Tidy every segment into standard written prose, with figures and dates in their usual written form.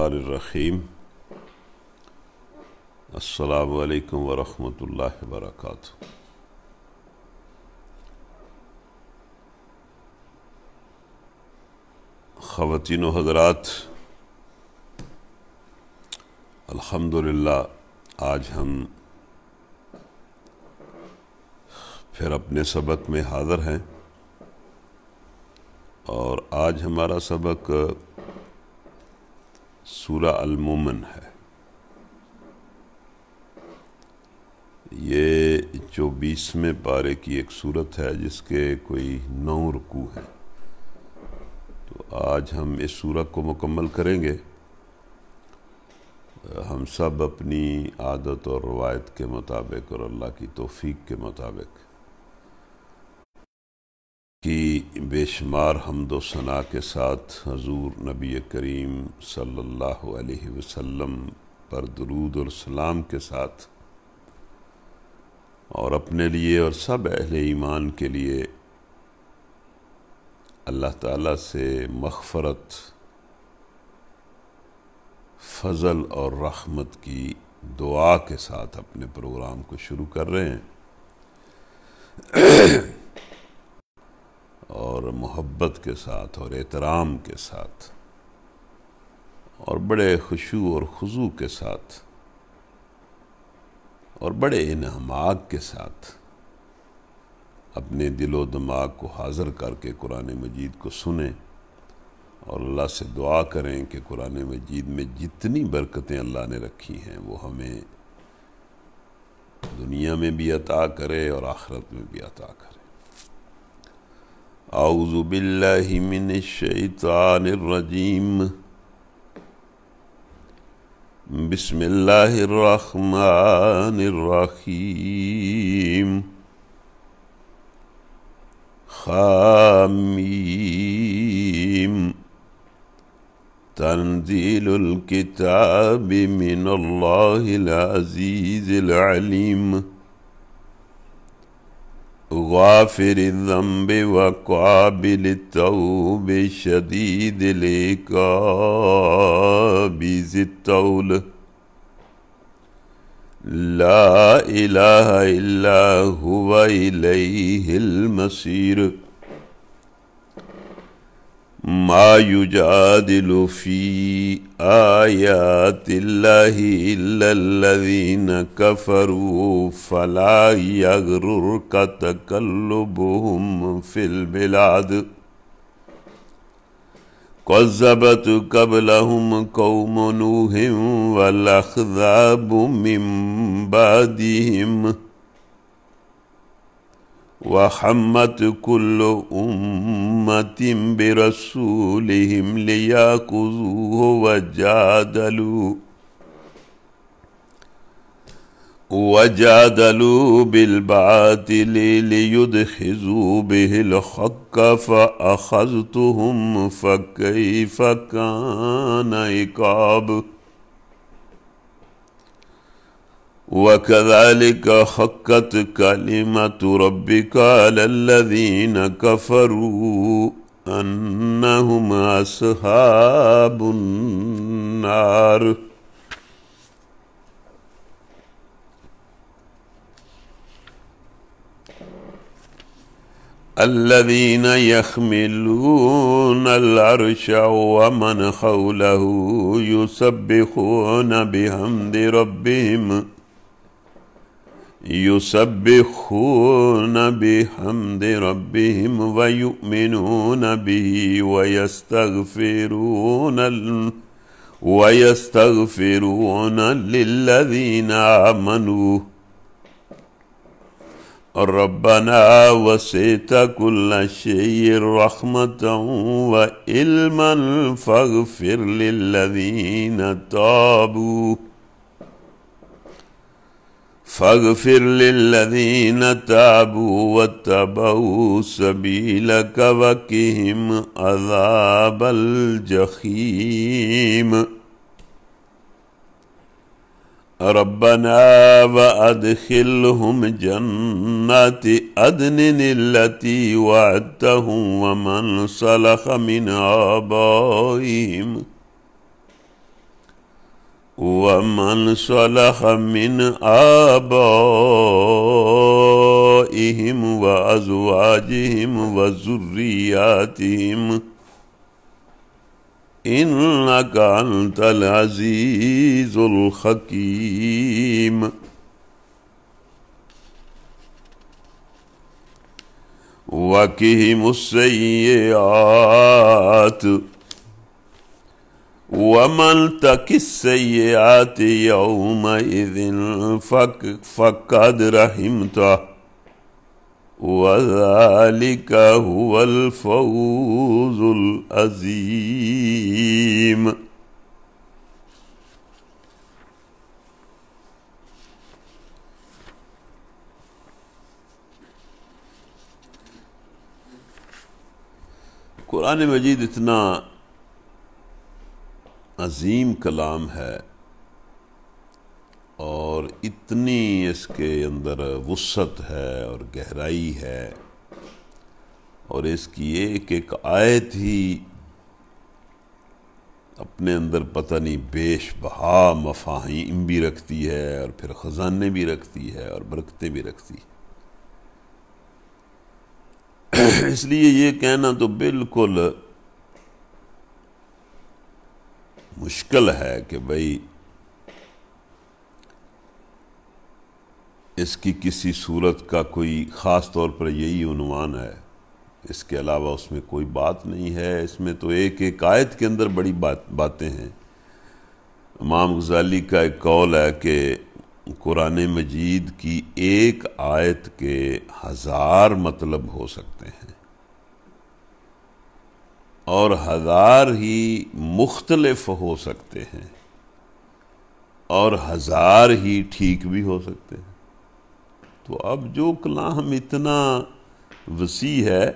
الرحمن الرحیم السلام علیکم ورحمۃ اللہ وبرکاتہ۔ خواتین و حضرات، الحمدللہ آج ہم پھر اپنے سبق میں حاضر ہیں، اور آج ہمارا سبق سورہ المومن ہے۔ یہ 24ویں پارے کی ایک سورت ہے جس کے کوئی 9 رکوع ہیں، تو آج ہم اس سورت کو مکمل کریں گے۔ ہم سب اپنی عادت اور روایت کے مطابق اور اللہ کی توفیق کے مطابق کی بے شمار حمد و ثنا کے ساتھ حضور نبی کریم صلی اللہ علیہ وسلم پر درود اور سلام کے ساتھ، اور اپنے لیے اور سب اہل ایمان کے لیے اللہ تعالیٰ سے مغفرت، فضل اور رحمت کی دعا کے ساتھ اپنے پروگرام کو شروع کر رہے ہیں، اور محبت کے ساتھ اور احترام کے ساتھ اور بڑے خشوع اور خضوع کے ساتھ اور بڑے انہماک کے ساتھ اپنے دل و دماغ کو حاضر کر کے قرآن مجید کو سنیں، اور اللہ سے دعا کریں کہ قرآن مجید میں جتنی برکتیں اللہ نے رکھی ہیں وہ ہمیں دنیا میں بھی عطا کرے اور آخرت میں بھی عطا کرے۔ اعوذ باللہ من الشیطان الرجیم، بسم اللہ الرحمن الرحیم، حامیم، تنزیل الکتاب من اللہ العزیز العلیم، غافر الذنب وقابل التوب شدید العقاب ذی الطول، لا الہ الا هو الیہ المصیر، ما یجادل فی آیات اللہ الا الذین کفروا فلا یغررک تقلبهم فی البلاد، کذبت قبلهم قوم نوح والاحزاب من بعدهم، وحمت كل أمة برسولهم ليأخذوه وجادلوا بالباطل ليدحضوا به الحق فأخذتهم فكيف كان عقاب، وَكَذَلِكَ حَقَّتْ كَلِمَةُ رَبِّكَ عَلَى الَّذِينَ كَفَرُوا أَنَّهُمْ أَصْحَابُ النَّارِ۔ الَّذِينَ يَحْمِلُونَ الْعَرْشَ وَمَنْ حَوْلَهُ يُسَبِّحُونَ بحمد ربهم ويؤمنون به ويستغفرون للذين آمنوا ربنا وسعت كل شيء رحمة وعلما فاغفر للذين تابوا واتبعوا سبيلك وقهم عذاب الجحيم، ربنا وادخلهم جنات عدن التي وعدتهم ومن صلح من آبائهم وَمَنْ صَلَحَ مِنْ آبَائِهِمْ وَأَزْوَاجِهِمْ وَذُرِّيَّاتِهِمْ إِنَّكَ أَنْتَ الْعَزِيزُ الْحَكِيمُ وَقِهِمُ السَّيِّئَاتِ وَمَنْ تَقِ السَّيِّئَاتِ يَوْمَئِذٍ فَقَدْ رَحِمْتَهُ وَذَلِكَ هُوَ الْفَوْزُ الْعَظِيمُ۔ قرآن مجید اتنا عظیم کلام ہے اور اتنی اس کے اندر وسعت ہے اور گہرائی ہے، اور اس کی ایک ایک آیت ہی اپنے اندر پتہ نہیں بیش بہا مفاہیم بھی رکھتی ہے، اور پھر خزانے بھی رکھتی ہے، اور برکتیں بھی رکھتی ہے۔ اس لیے یہ کہنا تو بالکل مشکل ہے کہ بھئی اس کی کسی صورت کا کوئی خاص طور پر یہی عنوان ہے، اس کے علاوہ اس میں کوئی بات نہیں ہے۔ اس میں تو ایک ایک آیت کے اندر بڑی باتیں ہیں۔ امام غزالی کا ایک قول ہے کہ قرآن مجید کی ایک آیت کے 1000 مطلب ہو سکتے ہیں، اور 1000 ہی مختلف ہو سکتے ہیں، اور 1000 ہی ٹھیک بھی ہو سکتے ہیں۔ تو اب جو کلام اتنا وسیع ہے،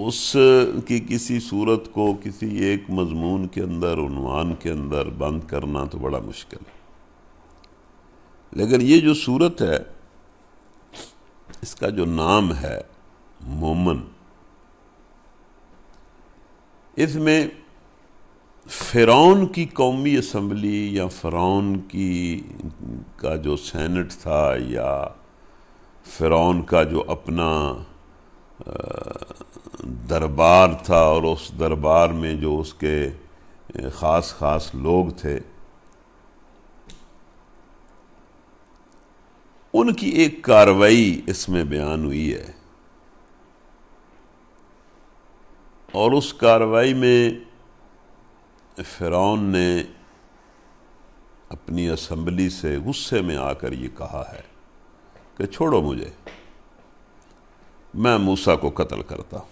اس کی کسی صورت کو کسی ایک مضمون کے اندر، عنوان کے اندر بند کرنا تو بڑا مشکل ہے۔ لیکن یہ جو صورت ہے، اس کا جو نام ہے مومن، اس میں فرعون کی قومی اسمبلی یا فرعون کا جو سینٹ تھا، یا فرعون کا جو اپنا دربار تھا، اور اس دربار میں جو اس کے خاص خاص لوگ تھے، ان کی ایک کارروائی اس میں بیان ہوئی ہے، اور اس کارروائی میں فرعون نے اپنی اسمبلی سے غصے میں آ کر یہ کہا ہے کہ چھوڑو مجھے، میں موسیٰ کو قتل کرتا ہوں۔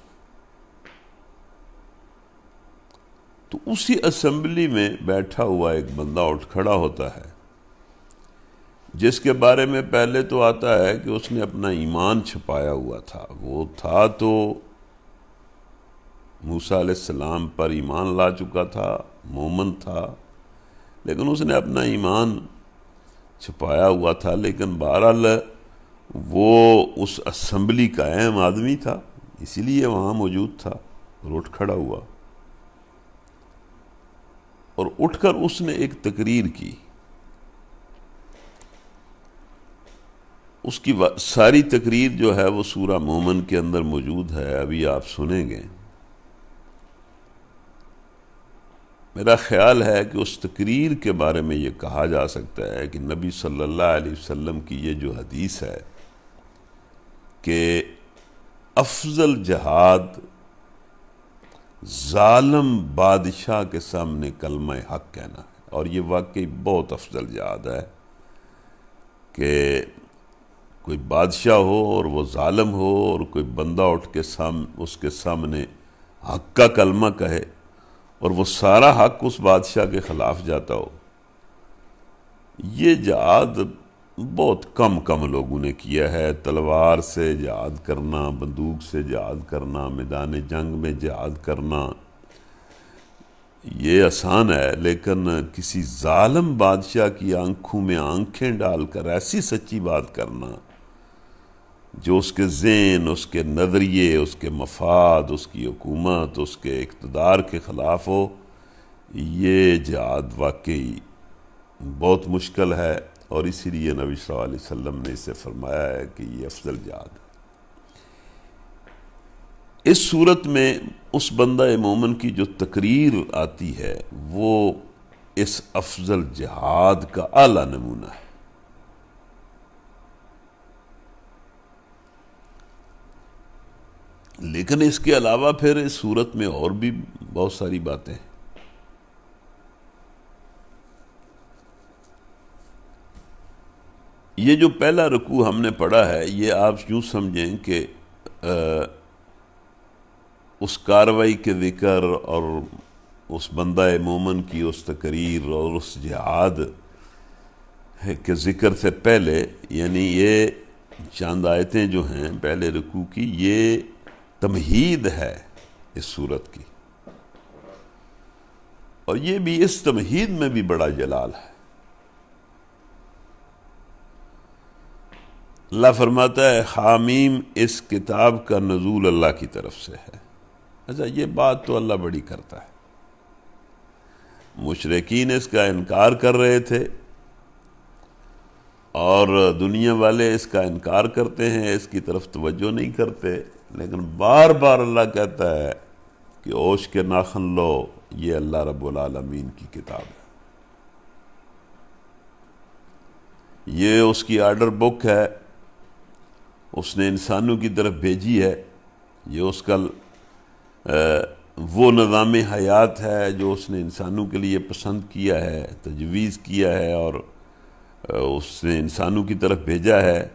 تو اسی اسمبلی میں بیٹھا ہوا ایک بندہ اٹھ کھڑا ہوتا ہے، جس کے بارے میں پہلے تو آتا ہے کہ اس نے اپنا ایمان چھپایا ہوا تھا۔ وہ تھا تو موسیٰ علیہ السلام پر ایمان لا چکا تھا، مومن تھا، لیکن اس نے اپنا ایمان چھپایا ہوا تھا۔ لیکن بہرحال وہ اس اسمبلی کا اہم آدمی تھا، اسی لیے وہاں موجود تھا، اور اٹھ کھڑا ہوا، اور اٹھ کر اس نے ایک تقریر کی۔ اس کی ساری تقریر جو ہے وہ سورہ مومن کے اندر موجود ہے، ابھی آپ سنیں گے۔ میرا خیال ہے کہ اس تقریر کے بارے میں یہ کہا جا سکتا ہے کہ نبی صلی اللہ علیہ وسلم کی یہ جو حدیث ہے کہ افضل جہاد ظالم بادشاہ کے سامنے کلمہ حق کہنا ہے، اور یہ واقعی بہت افضل جہاد ہے کہ کوئی بادشاہ ہو اور وہ ظالم ہو، اور کوئی بندہ اٹھ کے اس کے سامنے حق کا کلمہ کہے، اور وہ سارا حق اس بادشاہ کے خلاف جاتا ہو۔ یہ جہاد بہت کم لوگوں نے کیا ہے۔ تلوار سے جہاد کرنا، بندوق سے جہاد کرنا، میدان جنگ میں جہاد کرنا یہ آسان ہے، لیکن کسی ظالم بادشاہ کی آنکھوں میں آنکھیں ڈال کر ایسی سچی بات کرنا جو اس کے ذہن، اس کے نظریے، اس کے مفاد، اس کی حکومت، اس کے اقتدار کے خلاف ہو، یہ جہاد واقعی بہت مشکل ہے، اور اسی لیے نبی صلی اللہ علیہ وسلم نے اسے فرمایا ہے کہ یہ افضل جہاد ہے۔ اس صورت میں اس بندہ مومن کی جو تقریر آتی ہے وہ اس افضل جہاد کا اعلیٰ نمونہ ہے۔ لیکن اس کے علاوہ پھر اس صورت میں اور بھی بہت ساری باتیں ہیں۔ یہ جو پہلا رکوع ہم نے پڑھا ہے، یہ آپ یوں سمجھیں کہ اس کاروائی کے ذکر اور اس بندہ مومن کی اس تقریر اور اس جہاد کے ذکر سے پہلے، یعنی یہ چند آیتیں جو ہیں پہلے رکوع کی، یہ تمہید ہے اس صورت کی، اور یہ بھی اس تمہید میں بھی بڑا جلال ہے۔ اللہ فرماتا ہے حامیم، اس کتاب کا نزول اللہ کی طرف سے ہے۔ اچھا، یہ بات تو اللہ بڑی کرتا ہے۔ مشرکین اس کا انکار کر رہے تھے، اور دنیا والے اس کا انکار کرتے ہیں، اس کی طرف توجہ نہیں کرتے، لیکن بار بار اللہ کہتا ہے کہ اوش کے ناخن لو، یہ اللہ رب العالمین کی کتاب ہے، یہ اس کی آرڈر بک ہے، اس نے انسانوں کی طرف بھیجی ہے، یہ اس کا وہ نظام حیات ہے جو اس نے انسانوں کے لیے پسند کیا ہے، تجویز کیا ہے، اور اس نے انسانوں کی طرف بھیجا ہے۔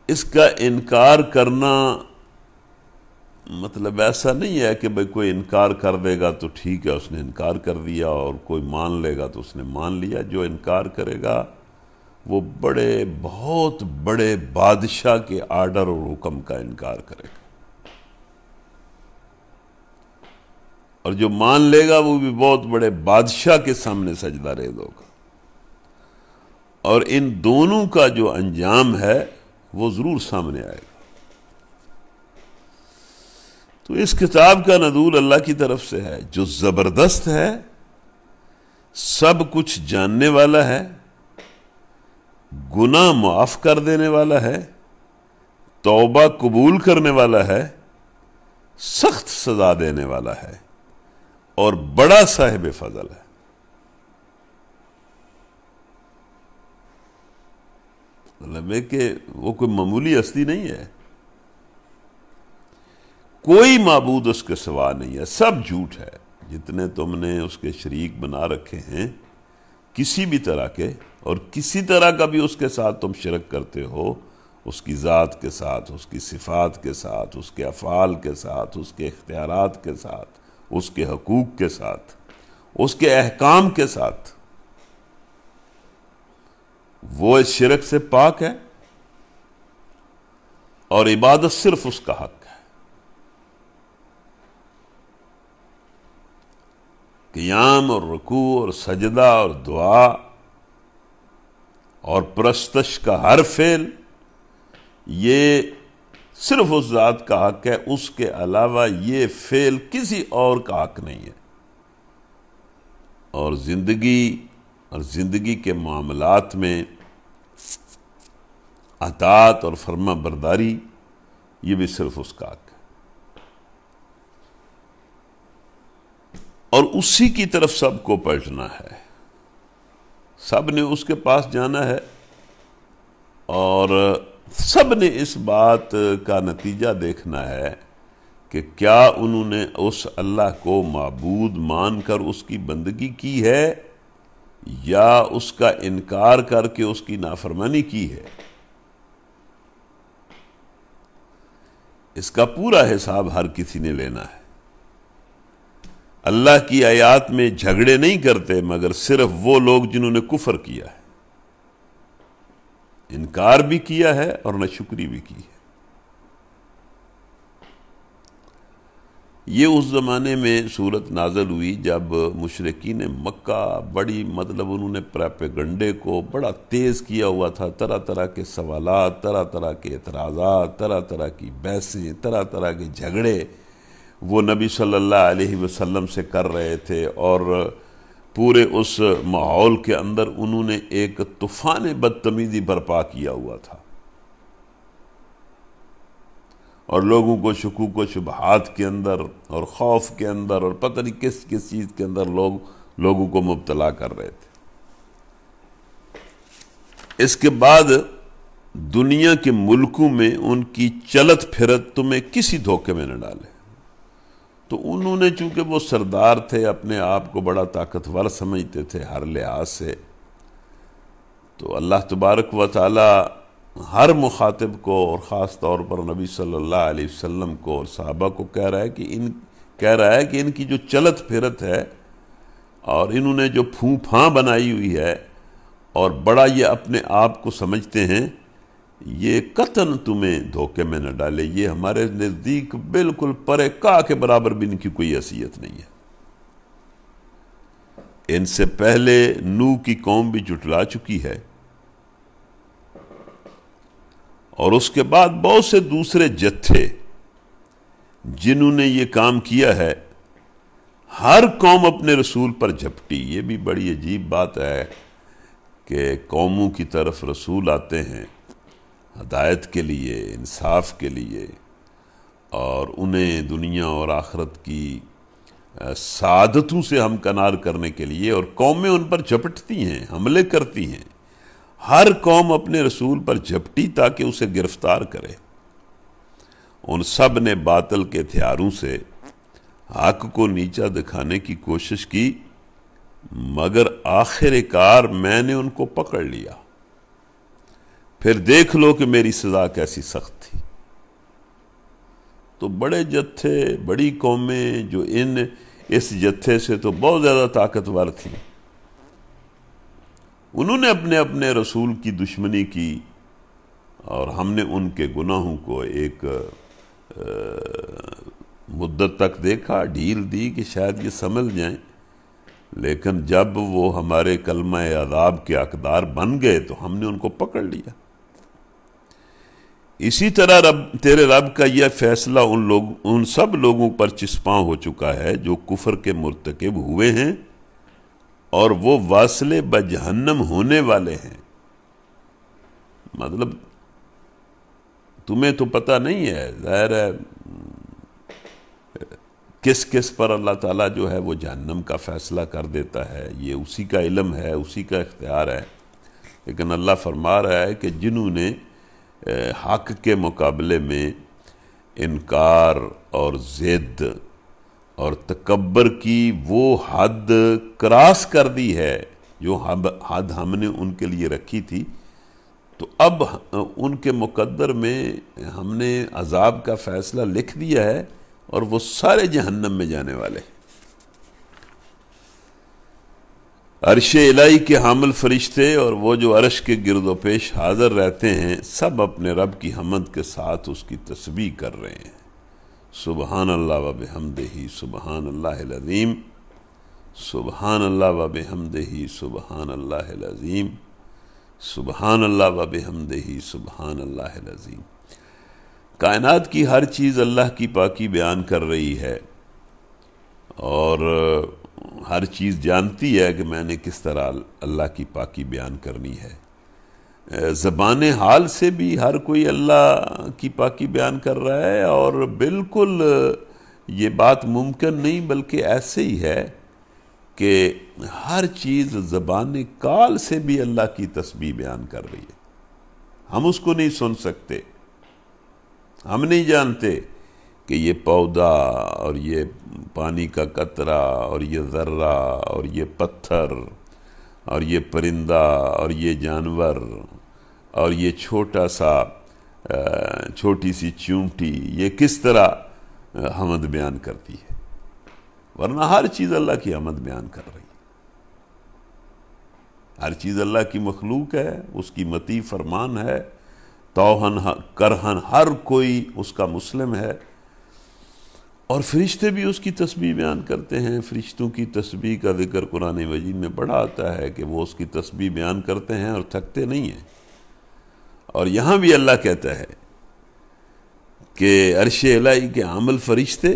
اس کا انکار کرنا مطلب ایسا نہیں ہے کہ بھئی کوئی انکار کر دے گا تو ٹھیک ہے، اس نے انکار کر دیا، اور کوئی مان لے گا تو اس نے مان لیا۔ جو انکار کرے گا وہ بہت بڑے بادشاہ کے آرڈر اور حکم کا انکار کرے گا، اور جو مان لے گا وہ بھی بہت بڑے بادشاہ کے سامنے سجدہ ریز ہوگا، اور ان دونوں کا جو انجام ہے وہ ضرور سامنے آئے گا۔ تو اس کتاب کا نزول اللہ کی طرف سے ہے، جو زبردست ہے، سب کچھ جاننے والا ہے، گناہ معاف کر دینے والا ہے، توبہ قبول کرنے والا ہے، سخت سزا دینے والا ہے، اور بڑا صاحب فضل ہے۔ مطلب ہے کہ وہ کوئی معمولی ہستی نہیں ہے، کوئی معبود اس کے سوا نہیں ہے، سب جھوٹ ہے، جتنے تم نے اس کے شریک بنا رکھے ہیں کسی بھی طرح کے، اور کسی طرح کا بھی اس کے ساتھ تم شرک کرتے ہو، اس کی ذات کے ساتھ، اس کی صفات کے ساتھ، اس کے افعال کے ساتھ، اس کے اختیارات کے ساتھ، اس کے حقوق کے ساتھ، اس کے احکام کے ساتھ، وہ اس شرک سے پاک ہے، اور عبادت صرف اس کا حق ہے۔ قیام اور رکوع اور سجدہ اور دعا اور پرستش کا ہر فعل، یہ صرف اس ذات کا حق ہے، اس کے علاوہ یہ فعل کسی اور کا حق نہیں ہے۔ اور زندگی کے معاملات میں اطاعت اور فرما برداری، یہ بھی صرف اس کا حق ہے، اور اسی کی طرف سب کو پلٹنا ہے، سب نے اس کے پاس جانا ہے، اور سب نے اس بات کا نتیجہ دیکھنا ہے کہ کیا انہوں نے اس اللہ کو معبود مان کر اس کی بندگی کی ہے، یا اس کا انکار کر کے اس کی نافرمانی کی ہے۔ اس کا پورا حساب ہر کسی نے لینا ہے۔ اللہ کی آیات میں جھگڑے نہیں کرتے مگر صرف وہ لوگ جنہوں نے کفر کیا ہے، انکار بھی کیا ہے اور ناشکری بھی کی ہے۔ یہ اس زمانے میں صورت نازل ہوئی جب مشرکین مکہ بڑی انہوں نے پراپیگنڈے کو بڑا تیز کیا ہوا تھا، طرح طرح کے سوالات، طرح طرح کے اعتراضات، طرح طرح کی بحثیں، طرح طرح کے جھگڑے، وہ نبی صلی اللہ علیہ وسلم سے کر رہے تھے، اور پورے اس ماحول کے اندر انہوں نے ایک طوفان بدتمیزی برپا کیا ہوا تھا، اور لوگوں کو شکوک و شبہات کے اندر اور خوف کے اندر اور پتہ نہیں کس کس چیز کے اندر لوگوں کو مبتلا کر رہے تھے۔ اس کے بعد دنیا کے ملکوں میں ان کی چلت پھرت تمہیں کسی دھوکے میں نہ ڈالے۔ تو انہوں نے چونکہ وہ سردار تھے، اپنے آپ کو بڑا طاقتور سمجھتے تھے ہر لحاظ سے، تو اللہ تبارک و تعالی ہر مخاطب کو اور خاص طور پر نبی صلی اللہ علیہ وسلم کو اور صحابہ کو کہہ رہا ہے کہ ان کی جو چلت پھرت ہے اور انہوں نے جو پھوں پھاں بنائی ہوئی ہے اور بڑا یہ اپنے آپ کو سمجھتے ہیں، یہ قطعاً تمہیں دھوکے میں نہ ڈالے، یہ ہمارے نزدیک بالکل پرے کا کے برابر بھی ان کی کوئی حیثیت نہیں ہے۔ ان سے پہلے نوح کی قوم بھی جھٹلا چکی ہے، اور اس کے بعد بہت سے دوسرے جتھے جنہوں نے یہ کام کیا ہے، ہر قوم اپنے رسول پر جھپٹی۔ یہ بھی بڑی عجیب بات ہے کہ قوموں کی طرف رسول آتے ہیں ہدایت کے لیے، انصاف کے لیے، اور انہیں دنیا اور آخرت کی سعادتوں سے ہمکنار کرنے کے لیے، اور قومیں ان پر جھپٹتی ہیں، حملے کرتی ہیں۔ ہر قوم اپنے رسول پر جھپٹی تاکہ اسے گرفتار کرے۔ ان سب نے باطل کے ہتھیاروں سے حق کو نیچا دکھانے کی کوشش کی، مگر آخر کار میں نے ان کو پکڑ لیا۔ پھر دیکھ لو کہ میری سزا کیسی سخت تھی۔ تو بڑے جتھے، بڑی قومیں جو اس جتھے سے تو بہت زیادہ طاقتور تھیں، انہوں نے اپنے اپنے رسول کی دشمنی کی، اور ہم نے ان کے گناہوں کو ایک مدت تک دیکھا، ڈھیل دی کہ شاید یہ سمجھ جائیں، لیکن جب وہ ہمارے کلمہ عذاب کے حقدار بن گئے تو ہم نے ان کو پکڑ لیا۔ اسی طرح تیرے رب کا یہ فیصلہ ان سب لوگوں پر چسپاں ہو چکا ہے جو کفر کے مرتکب ہوئے ہیں، اور وہ واصل بجہنم ہونے والے ہیں۔ مطلب تمہیں تو پتہ نہیں ہے، ظاہر ہے کس کس پر اللہ تعالیٰ جو ہے وہ جہنم کا فیصلہ کر دیتا ہے، یہ اسی کا علم ہے، اسی کا اختیار ہے۔ لیکن اللہ فرما رہا ہے کہ جنہوں نے حق کے مقابلے میں انکار اور ضد اور تکبر کی وہ حد کراس کر دی ہے جو حد ہم نے ان کے لیے رکھی تھی، تو اب ان کے مقدر میں ہم نے عذاب کا فیصلہ لکھ دیا ہے، اور وہ سارے جہنم میں جانے والے۔ عرش الہی کے حامل فرشتے اور وہ جو عرش کے گرد و پیش حاضر رہتے ہیں، سب اپنے رب کی حمد کے ساتھ اس کی تسبیح کر رہے ہیں۔ سبحان اللہ و بحمدہ سبحان اللہ العظیم، سبحان اللہ و بحمدہ سبحان اللہ العظیم، سبحان اللہ و بحمدہ سبحان اللہ العظیم۔ کائنات کی ہر چیز اللہ کی پاکی بیان کر رہی ہے، اور ہر چیز جانتی ہے کہ میں نے کس طرح اللہ کی پاکی بیان کرنی ہے۔ زبان حال سے بھی ہر کوئی اللہ کی پاکی بیان کر رہا ہے، اور بالکل یہ بات ممکن نہیں بلکہ ایسے ہی ہے کہ ہر چیز زبان کال سے بھی اللہ کی تسبیح بیان کر رہی ہے۔ ہم اس کو نہیں سن سکتے، ہم نہیں جانتے کہ یہ پودا اور یہ پانی کا قطرہ اور یہ ذرہ اور یہ پتھر اور یہ پرندہ اور یہ جانور اور یہ چھوٹی سی چونٹی یہ کس طرح حمد بیان کرتی ہے، ورنہ ہر چیز اللہ کی حمد بیان کر رہی ہے۔ ہر چیز اللہ کی مخلوق ہے، اس کی مطیع فرمان ہے، توہن کرہن ہر کوئی اس کا مسلم ہے، اور فرشتے بھی اس کی تسبیح بیان کرتے ہیں۔ فرشتوں کی تسبیح کا ذکر قرآن مجید میں بڑا آتا ہے کہ وہ اس کی تسبیح بیان کرتے ہیں اور تھکتے نہیں ہیں۔ اور یہاں بھی اللہ کہتا ہے کہ عرش الہی کے حامل فرشتے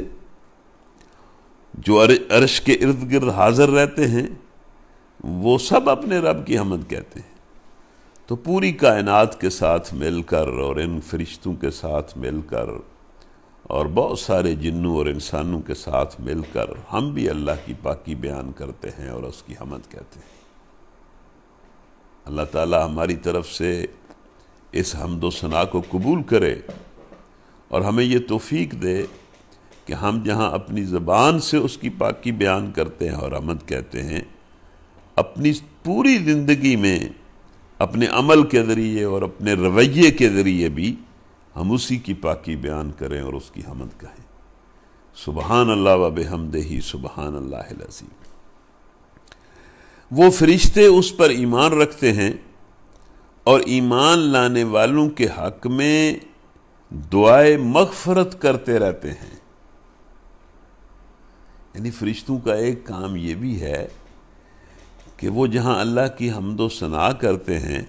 جو عرش کے ارد گرد حاضر رہتے ہیں وہ سب اپنے رب کی حمد کہتے ہیں۔ تو پوری کائنات کے ساتھ مل کر اور ان فرشتوں کے ساتھ مل کر اور بہت سارے جنوں اور انسانوں کے ساتھ مل کر ہم بھی اللہ کی پاکی بیان کرتے ہیں اور اس کی حمد کہتے ہیں۔ اللہ تعالی ہماری طرف سے اس حمد و ثنا کو قبول کرے اور ہمیں یہ توفیق دے کہ ہم جہاں اپنی زبان سے اس کی پاکی بیان کرتے ہیں اور حمد کہتے ہیں، اپنی پوری زندگی میں اپنے عمل کے ذریعے اور اپنے رویے کے ذریعے بھی ہم اسی کی پاکی بیان کریں اور اس کی حمد کہیں۔ سبحان اللہ و بحمدہ سبحان اللہ العظیم۔ وہ فرشتے اس پر ایمان رکھتے ہیں اور ایمان لانے والوں کے حق میں دعائے مغفرت کرتے رہتے ہیں۔ یعنی فرشتوں کا ایک کام یہ بھی ہے کہ وہ جہاں اللہ کی حمد و ثنا کرتے ہیں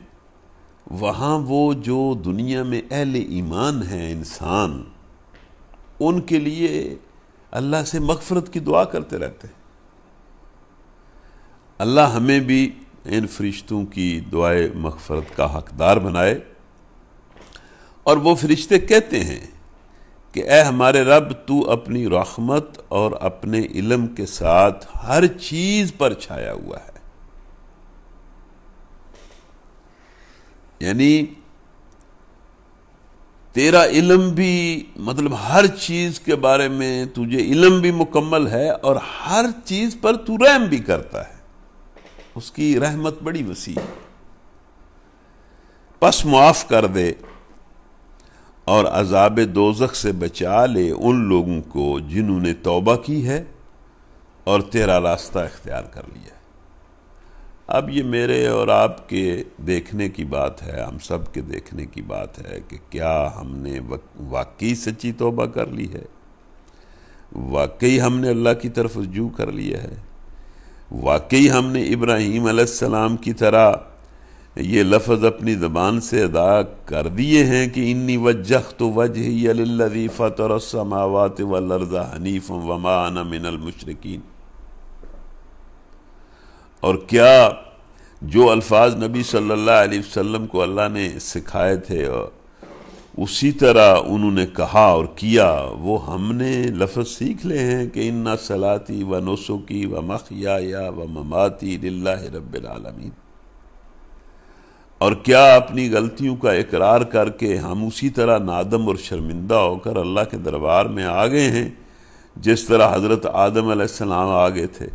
وہاں وہ جو دنیا میں اہل ایمان ہیں انسان، ان کے لیے اللہ سے مغفرت کی دعا کرتے رہتے ہیں۔ اللہ ہمیں بھی ان فرشتوں کی دعائے مغفرت کا حقدار بنائے۔ اور وہ فرشتے کہتے ہیں کہ اے ہمارے رب، تو اپنی رحمت اور اپنے علم کے ساتھ ہر چیز پر چھایا ہوا ہے۔ یعنی تیرا علم بھی، مطلب ہر چیز کے بارے میں تجھے علم بھی مکمل ہے اور ہر چیز پر تو رحم بھی کرتا ہے۔ اس کی رحمت بڑی وسیع ہے۔ پس معاف کر دے اور عذاب دوزخ سے بچا لے ان لوگوں کو جنہوں نے توبہ کی ہے اور تیرا راستہ اختیار کر لیا ہے۔ اب یہ میرے اور آپ کے دیکھنے کی بات ہے، ہم سب کے دیکھنے کی بات ہے کہ کیا ہم نے واقعی سچی توبہ کر لی ہے، واقعی ہم نے اللہ کی طرف رجوع کر لیا ہے، واقعی ہم نے ابراہیم علیہ السلام کی طرح یہ لفظ اپنی زبان سے ادا کر دیے ہیں کہ انی وجہت وجہی للذی فطر السماوات والارض حنیفا وما انا من المشرکین۔ اور کیا جو الفاظ نبی صلی اللہ علیہ وسلم کو اللہ نے سکھائے تھے اسی طرح انہوں نے کہا اور کیا، وہ ہم نے لفظ سیکھ لے ہیں کہ اِنَّ صَلَاتِي وَنُسُكِي وَمَحْيَايَ وَمَمَاتِي لِلَّهِ رَبِّ الْعَالَمِينَ۔ اور کیا اپنی غلطیوں کا اقرار کر کے ہم اسی طرح نادم اور شرمندہ ہو کر اللہ کے دربار میں آگئے ہیں جس طرح حضرت آدم علیہ السلام آگئے تھے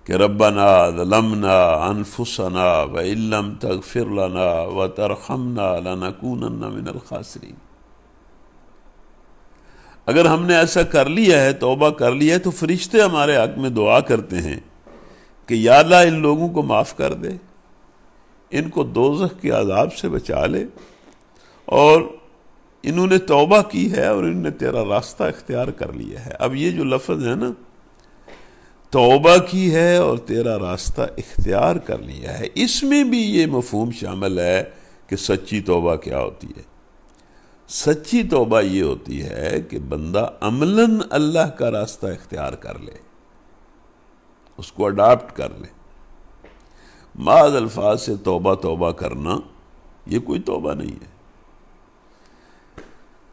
کہ ربنا ظلمنا انفسنا وَإِن لَّمْ تَغْفِرْ لَنَا وَتَرْحَمْنَا لَنَكُونَنَّ مِنَ الْخَاسِرِينَ۔ اگر ہم نے ایسا کر لیا ہے، توبہ کر لیا ہے، تو فرشتے ہمارے حق میں دعا کرتے ہیں کہ یا اللہ ان لوگوں کو معاف کر دے، ان کو دوزخ کے عذاب سے بچا لے، اور انہوں نے توبہ کی ہے اور انہوں نے تیرا راستہ اختیار کر لیا ہے۔ اب یہ جو لفظ ہے نا، توبہ کی ہے اور تیرا راستہ اختیار کر لیا ہے، اس میں بھی یہ مفہوم شامل ہے کہ سچی توبہ کیا ہوتی ہے۔ سچی توبہ یہ ہوتی ہے کہ بندہ عملاً اللہ کا راستہ اختیار کر لے، اس کو اڈاپٹ کر لے۔ محض الفاظ سے توبہ توبہ کرنا یہ کوئی توبہ نہیں ہے۔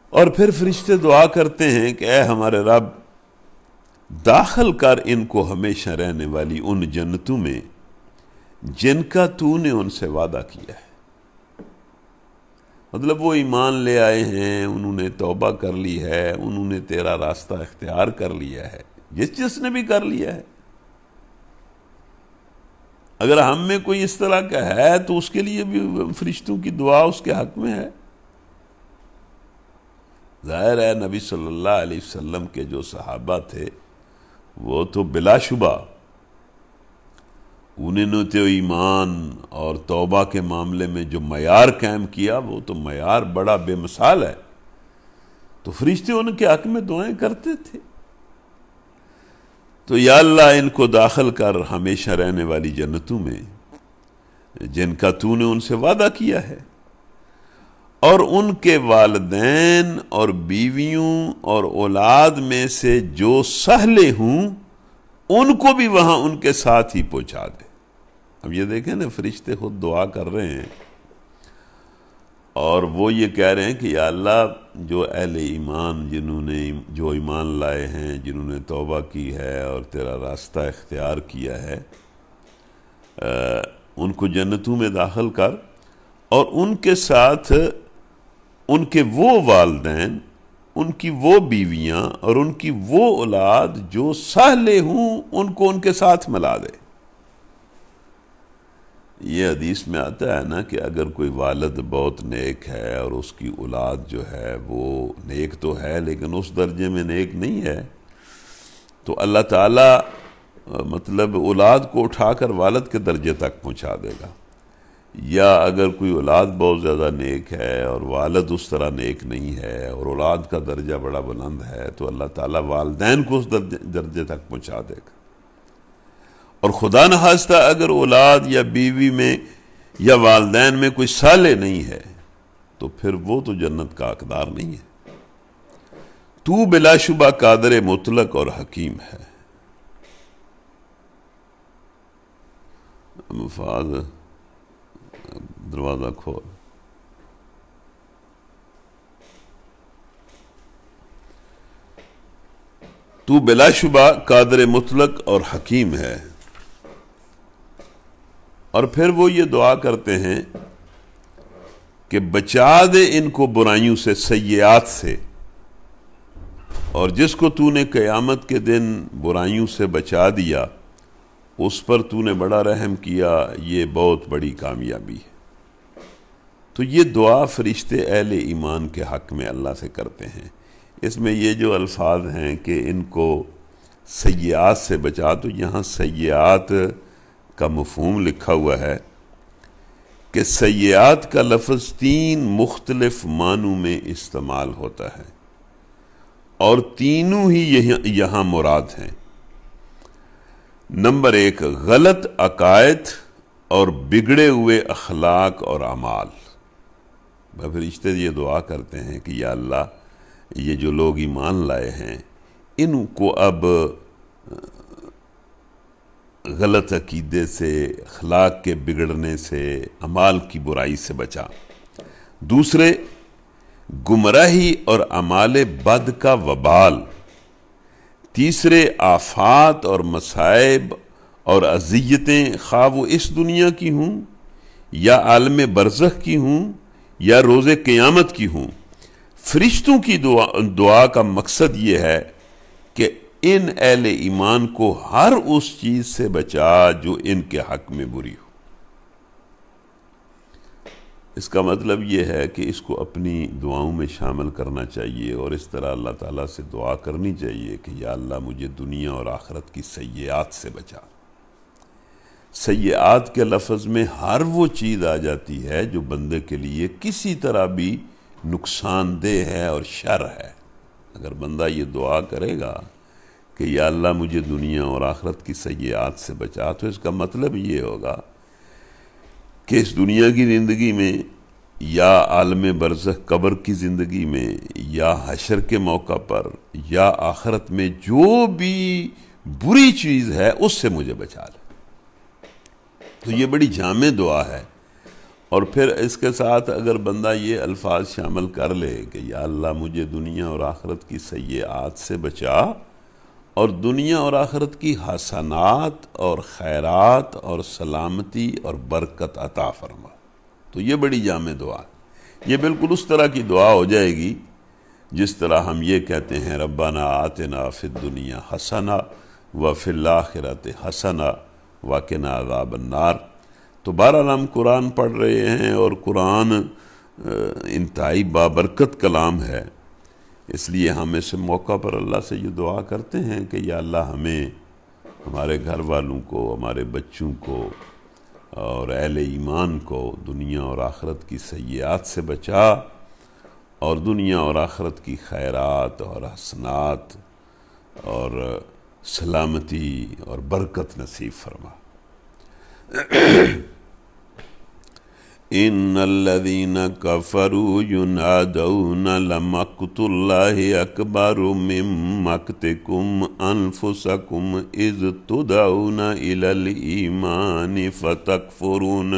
اور پھر فرشتے دعا کرتے ہیں کہ اے ہمارے رب، داخل کر ان کو ہمیشہ رہنے والی ان جنتوں میں جن کا تو نے ان سے وعدہ کیا ہے۔ مطلب وہ ایمان لے آئے ہیں، انہوں نے توبہ کر لی ہے، انہوں نے تیرا راستہ اختیار کر لیا ہے، جس نے بھی کر لیا ہے۔ اگر ہم میں کوئی اس طرح کا ہے تو اس کے لیے بھی فرشتوں کی دعا اس کے حق میں ہے۔ ظاہر ہے نبی صلی اللہ علیہ وسلم کے جو صحابہ تھے وہ تو بلا شبہ انہوں نے تو ایمان اور توبہ کے معاملے میں جو معیار قائم کیا وہ تو معیار بڑا بے مثال ہے، تو فرشتے ان کے حق میں دعائیں کرتے تھے۔ تو یا اللہ ان کو داخل کر ہمیشہ رہنے والی جنتوں میں جن کا تو نے ان سے وعدہ کیا ہے، اور ان کے والدین اور بیویوں اور اولاد میں سے جو سہلے ہوں ان کو بھی وہاں ان کے ساتھ ہی پہنچا دے۔ اب یہ دیکھیں نا، فرشتے خود دعا کر رہے ہیں اور وہ یہ کہہ رہے ہیں کہ یا اللہ جو اہل ایمان جو ایمان لائے ہیں، جنہوں نے توبہ کی ہے اور تیرا راستہ اختیار کیا ہے، ان کو جنتوں میں داخل کر، اور ان کے ساتھ ان کے وہ والدین، ان کی وہ بیویاں اور ان کی وہ اولاد جو صالح ہوں، ان کو ان کے ساتھ ملا دے۔ یہ حدیث میں آتا ہے نا کہ اگر کوئی والد بہت نیک ہے اور اس کی اولاد جو ہے وہ نیک تو ہے لیکن اس درجے میں نیک نہیں ہے، تو اللہ تعالیٰ مطلب اولاد کو اٹھا کر والد کے درجے تک پہنچا دے گا۔ یا اگر کوئی اولاد بہت زیادہ نیک ہے اور والد اس طرح نیک نہیں ہے اور اولاد کا درجہ بڑا بلند ہے، تو اللہ تعالیٰ والدین کو اس درجے تک پہنچا دے گا۔ اور خدا نخواستہ اگر اولاد یا بیوی میں یا والدین میں کوئی صالح نہیں ہے تو پھر وہ تو جنت کا حقدار نہیں ہے۔ تو بلا شبہ قادر مطلق اور حکیم ہے۔ مفاد دروازہ کھول۔ تو بلا شبہ قادر مطلق اور حکیم ہے۔ اور پھر وہ یہ دعا کرتے ہیں کہ بچا دے ان کو برائیوں سے، سیئات سے، اور جس کو تو نے قیامت کے دن برائیوں سے بچا دیا اس پر تو نے بڑا رحم کیا، یہ بہت بڑی کامیابی ہے۔ تو یہ دعا فرشتے اہل ایمان کے حق میں اللہ سے کرتے ہیں۔ اس میں یہ جو الفاظ ہیں کہ ان کو سیئات سے بچا، تو یہاں سیئات کا مفہوم لکھا ہوا ہے کہ سیئات کا لفظ 3 مختلف معنوں میں استعمال ہوتا ہے اور تینوں ہی یہاں مراد ہیں۔ نمبر 1، غلط عقائد اور بگڑے ہوئے اخلاق اور اعمال۔ فرشتے یہ دعا کرتے ہیں کہ یا اللہ یہ جو لوگ ایمان لائے ہیں ان کو اب غلط عقیدے سے، اخلاق کے بگڑنے سے، اعمال کی برائی سے بچا۔ دوسرے، گمراہی اور اعمال بد کا وبال۔ تیسرے، آفات اور مصائب اور اذیتیں، خواہ وہ اس دنیا کی ہوں یا عالم برزخ کی ہوں یا روز قیامت کی ہوں۔ فرشتوں کی دعا کا مقصد یہ ہے کہ ان اہل ایمان کو ہر اس چیز سے بچا جو ان کے حق میں بری ہو۔ اس کا مطلب یہ ہے کہ اس کو اپنی دعاؤں میں شامل کرنا چاہیے اور اس طرح اللہ تعالیٰ سے دعا کرنی چاہیے کہ یا اللہ مجھے دنیا اور آخرت کی سیئات سے بچا۔ سیئات کے لفظ میں ہر وہ چیز آ جاتی ہے جو بندے کے لیے کسی طرح بھی نقصان دہ ہے اور شر ہے۔ اگر بندہ یہ دعا کرے گا کہ یا اللہ مجھے دنیا اور آخرت کی سیئات سے بچا، تو اس کا مطلب یہ ہوگا کہ اس دنیا کی زندگی میں یا عالم برزخ قبر کی زندگی میں یا حشر کے موقع پر یا آخرت میں جو بھی بری چیز ہے اس سے مجھے بچا لے۔ تو یہ بڑی جامع دعا ہے۔ اور پھر اس کے ساتھ اگر بندہ یہ الفاظ شامل کر لے کہ یا اللہ مجھے دنیا اور آخرت کی سیئات سے بچا اور دنیا اور آخرت کی حسنات اور خیرات اور سلامتی اور برکت عطا فرما، تو یہ بڑی جامع دعا ہے۔ یہ بالکل اس طرح کی دعا ہو جائے گی جس طرح ہم یہ کہتے ہیں ربنا آتنا فی الدنیا حسنہ وفی الآخرۃ حسنہ وقنا عذاب النار۔ تو بہرحال ہم قرآن پڑھ رہے ہیں اور قرآن انتہائی بابرکت کلام ہے، اس لیے ہم اس موقع پر اللہ سے یہ دعا کرتے ہیں کہ یا اللہ ہمیں، ہمارے گھر والوں کو، ہمارے بچوں کو اور اہل ایمان کو دنیا اور آخرت کی سیئات سے بچا اور دنیا اور آخرت کی خیرات اور حسنات اور سلامتی اور برکت نصیب فرما۔ ان الذین کفروا ینادون لمقت اللہ اکبر من مقتکم انفسکم اذ تدعون الی الایمان فتکفرون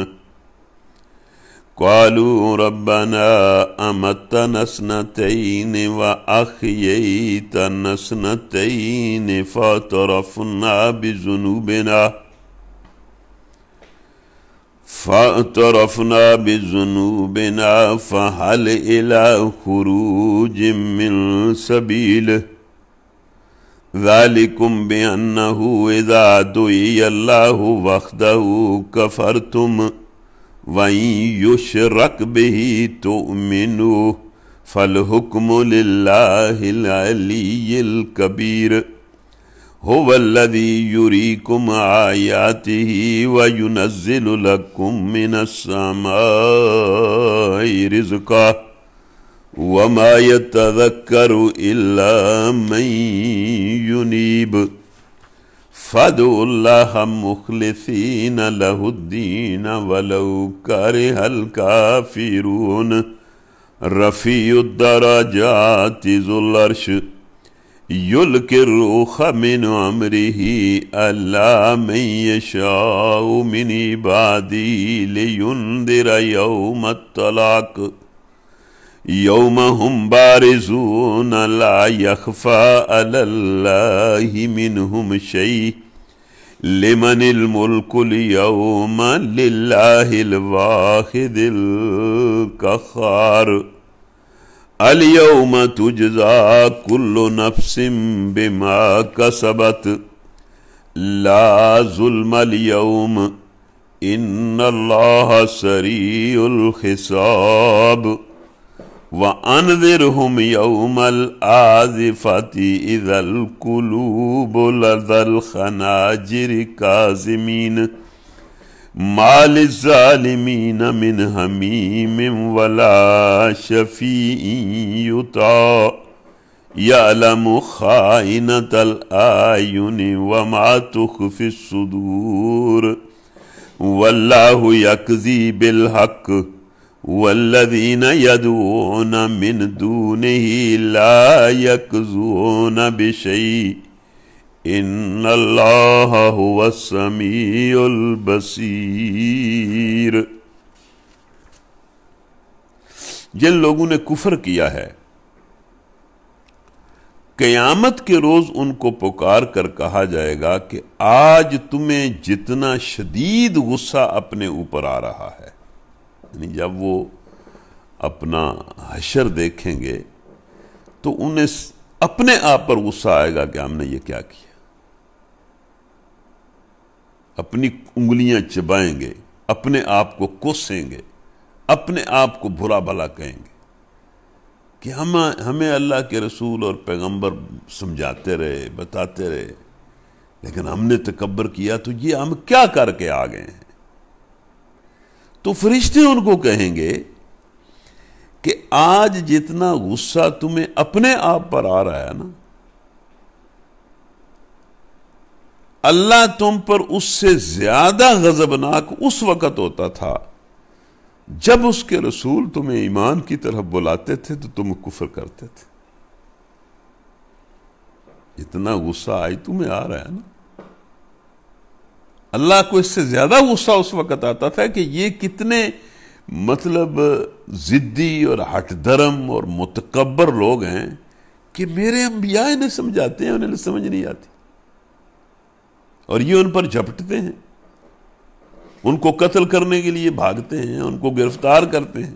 قالوا ربنا امتنا اثنتین واحییتنا اثنتین فاعترفنا بذنوبنا فهل إلى خروج من سبيل ذلكم بأنه إذا دعي الله وحده كفرتم وإن يشرك به تؤمنوا فالحكم لله العلي الكبير هو الذي يريكم آياته وينزل لكم من السماء رزقا وما يتذكر إلا من ينيب فادعوا الله مخلصين له الدين ولو كره الكافرون رفيع الدرجات ذو العرش یلقی الروح من امرہ علی من یشاء من عبادہ لینذر یوم الطلاق یوم ہم بارزون لا یخفی علی اللہ منہم شیء لمن الملک اليوم للہ الواحد القہار اليوم تجزا كل نفس بما كسبت لا ظلم اليوم ان الله سريع الحساب وانذرهم يوم الآزفة اذا القلوب لدى الخناجر كاظمين ما للظالمین من حمیم ولا شفیع یطاع یعلم خائنۃ الأعین وما تخفی الصدور واللہ یقضی بالحق والذین یدعون من دونہ لا یقضون بشیء ان اللہ هو السمیع البصیر۔ جن لوگوں نے کفر کیا ہے قیامت کے روز ان کو پکار کر کہا جائے گا کہ آج تمہیں جتنا شدید غصہ اپنے اوپر آ رہا ہے، یعنی جب وہ اپنا حشر دیکھیں گے تو انہیں اپنے آپ پر غصہ آئے گا کہ ہم نے یہ کیا کیا، اپنی انگلیاں چبائیں گے، اپنے آپ کو کوسیں گے، اپنے آپ کو برا بھلا کہیں گے کہ ہمیں اللہ کے رسول اور پیغمبر سمجھاتے رہے، بتاتے رہے، لیکن ہم نے تکبر کیا تو یہ ہم کیا کر کے آ گئے ہیں۔ تو فرشتے ان کو کہیں گے کہ آج جتنا غصہ تمہیں اپنے آپ پر آ رہا ہے نا، اللہ تم پر اس سے زیادہ غضبناک اس وقت ہوتا تھا جب اس کے رسول تمہیں ایمان کی طرف بلاتے تھے تو تم کفر کرتے تھے۔ اتنا غصہ آج تمہیں آ رہا ہے نا، اللہ کو اس سے زیادہ غصہ اس وقت آتا تھا کہ یہ کتنے ضدی اور ہٹ درم اور متکبر لوگ ہیں کہ میرے انبیاء انہیں سمجھاتے ہیں، انہیں سمجھ نہیں آتی، اور یہ ان پر جھپٹتے ہیں، ان کو قتل کرنے کے لیے بھاگتے ہیں، ان کو گرفتار کرتے ہیں۔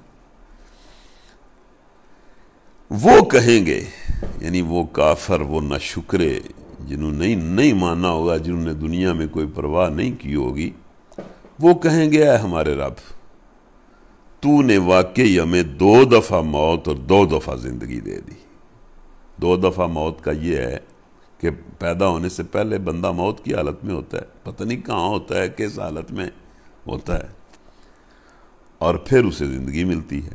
وہ کہیں گے، یعنی وہ کافر، وہ ناشکرے جنہوں نے نہیں مانا ہوگا، جنہوں نے دنیا میں کوئی پرواہ نہیں کی ہوگی، وہ کہیں گے اے ہمارے رب، تو نے واقعی ہمیں 2 دفعہ موت اور 2 دفعہ زندگی دے دی۔ 2 دفعہ موت کا یہ ہے کہ پیدا ہونے سے پہلے بندہ موت کی حالت میں ہوتا ہے، پتہ نہیں کہاں ہوتا ہے، کس حالت میں ہوتا ہے، اور پھر اسے زندگی ملتی ہے،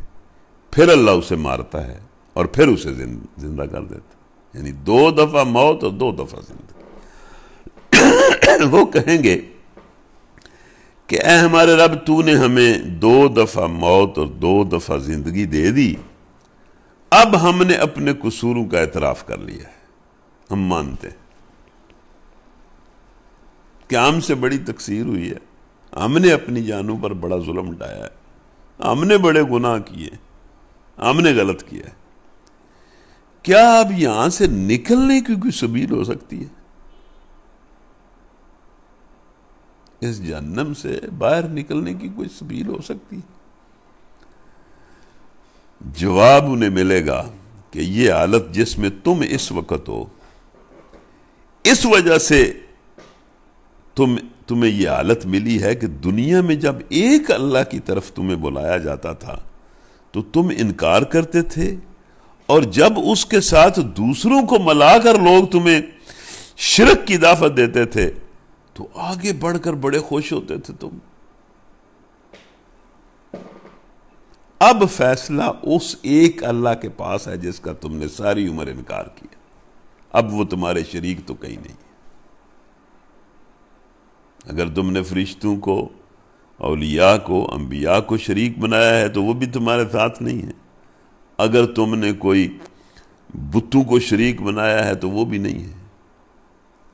پھر اللہ اسے مارتا ہے اور پھر اسے زندہ کر دیتا ہے، یعنی 2 دفعہ موت اور 2 دفعہ زندگی۔ وہ کہیں گے کہ اے ہمارے رب تو نے ہمیں 2 دفعہ موت اور 2 دفعہ زندگی دے دی، اب ہم نے اپنے قصوروں کا اعتراف کر لیا ہے، ہم مانتے ہیں کہ ہم سے بڑی تقصیر ہوئی ہے، ہم نے اپنی جانوں پر بڑا ظلم ڈھایا ہے، ہم نے بڑے گناہ کیے، ہم نے غلط کیا ہے۔ کیا اب یہاں سے نکلنے کی کوئی سبیل ہو سکتی ہے؟ اس جہنم سے باہر نکلنے کی کوئی سبیل ہو سکتی ہے؟ جواب انہیں ملے گا کہ یہ حالت جس میں تم اس وقت ہو، اس وجہ سے تمہیں یہ حالت ملی ہے کہ دنیا میں جب ایک اللہ کی طرف تمہیں بلایا جاتا تھا تو تم انکار کرتے تھے، اور جب اس کے ساتھ دوسروں کو ملا کر لوگ تمہیں شرک کی دعوت دیتے تھے تو آگے بڑھ کر بڑے خوش ہوتے تھے تم۔ اب فیصلہ اس ایک اللہ کے پاس ہے جس کا تم نے ساری عمر انکار کیا، اب وہ تمہارے شریک تو کہیں نہیں ہے۔ اگر تم نے فرشتوں کو، اولیاء کو، انبیاء کو شریک بنایا ہے تو وہ بھی تمہارے ساتھ نہیں ہے، اگر تم نے کوئی بتوں کو شریک بنایا ہے تو وہ بھی نہیں ہے،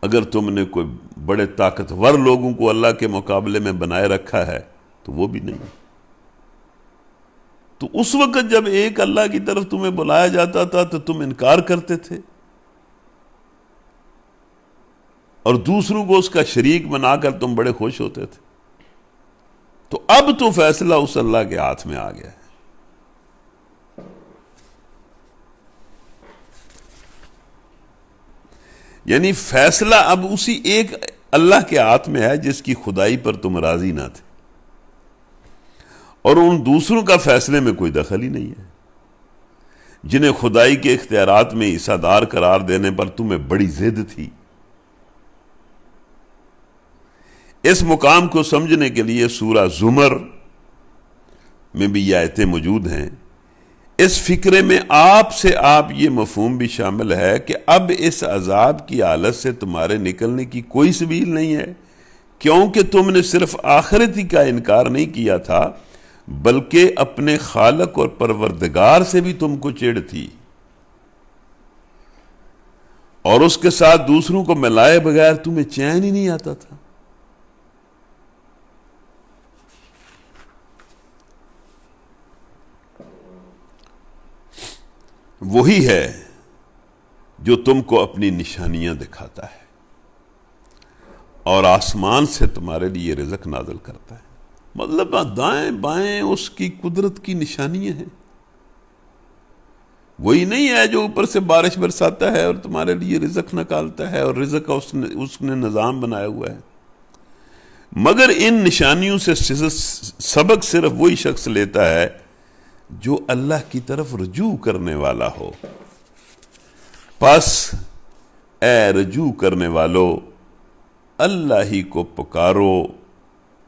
اگر تم نے کوئی بڑے طاقتور لوگوں کو اللہ کے مقابلے میں بنائے رکھا ہے تو وہ بھی نہیں ہے۔ تو اس وقت جب ایک اللہ کی طرف تمہیں بلایا جاتا تھا تو تم انکار کرتے تھے، اور دوسروں کو اس کا شریک بنا کر تم بڑے خوش ہوتے تھے۔ تو اب تو فیصلہ اس اللہ کے ہاتھ میں آ گیا ہے۔ یعنی فیصلہ اب اسی ایک اللہ کے ہاتھ میں ہے جس کی خدائی پر تم راضی نہ تھے، اور ان دوسروں کا فیصلے میں کوئی دخل ہی نہیں ہے جنہیں خدائی کے اختیارات میں حصہ دار قرار دینے پر تمہیں بڑی ضد تھی۔ اس مقام کو سمجھنے کے لیے سورہ زمر میں بھی یہ آیتیں موجود ہیں۔ اس فکرے میں آپ یہ مفہوم بھی شامل ہے کہ اب اس عذاب کی حالت سے تمہارے نکلنے کی کوئی سبیل نہیں ہے، کیونکہ تم نے صرف آخرت ہی کا انکار نہیں کیا تھا بلکہ اپنے خالق اور پروردگار سے بھی تم کو چڑ تھی، اور اس کے ساتھ دوسروں کو ملائے بغیر تمہیں چین ہی نہیں آتا تھا۔ وہی ہے جو تم کو اپنی نشانیاں دکھاتا ہے اور آسمان سے تمہارے لیے رزق نازل کرتا ہے، مطلب دائیں بائیں اس کی قدرت کی نشانیاں ہیں۔ وہی نہیں ہے جو اوپر سے بارش برساتا ہے اور تمہارے لیے رزق نکالتا ہے، اور رزق کا اس نے نظام بنایا ہوا ہے، مگر ان نشانیوں سے سبق صرف وہی شخص لیتا ہے جو اللہ کی طرف رجوع کرنے والا ہو۔ پس اے رجوع کرنے والو، اللہ ہی کو پکارو،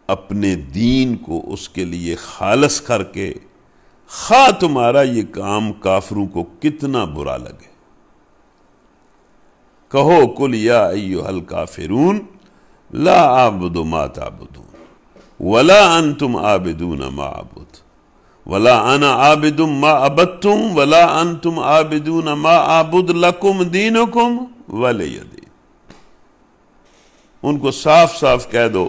اپنے دین کو اس کے لیے خالص کر کے، خواہ تمہارا یہ کام کافروں کو کتنا برا لگے۔ کہو قل یا ایھا الکافرون لا اعبد ما تعبدون ولا انتم عابدون ما اعبد ولا انا عابد ما عبدتم ولا انتم عابدون ما اعبد لکم دینکم ولی دین۔ ان کو صاف صاف کہہ دو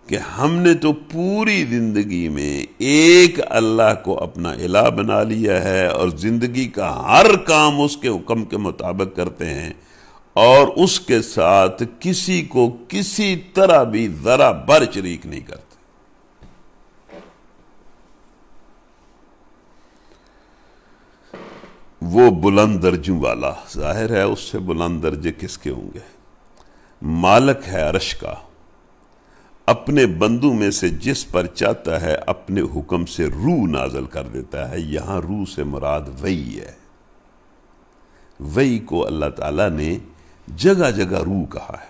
کہ ہم نے تو پوری زندگی میں ایک اللہ کو اپنا الہ بنا لیا ہے، اور زندگی کا ہر کام اس کے حکم کے مطابق کرتے ہیں، اور اس کے ساتھ کسی کو کسی طرح بھی ذرا بر شریک نہیں کرتے۔ وہ بلند درجوں والا، ظاہر ہے اس سے بلند درجے کس کے ہوں گے، مالک ہے عرش کا، اپنے بندوں میں سے جس پر چاہتا ہے اپنے حکم سے روح نازل کر دیتا ہے۔ یہاں روح سے مراد وحی ہے۔ وحی کو اللہ تعالیٰ نے جگہ جگہ روح کہا ہے۔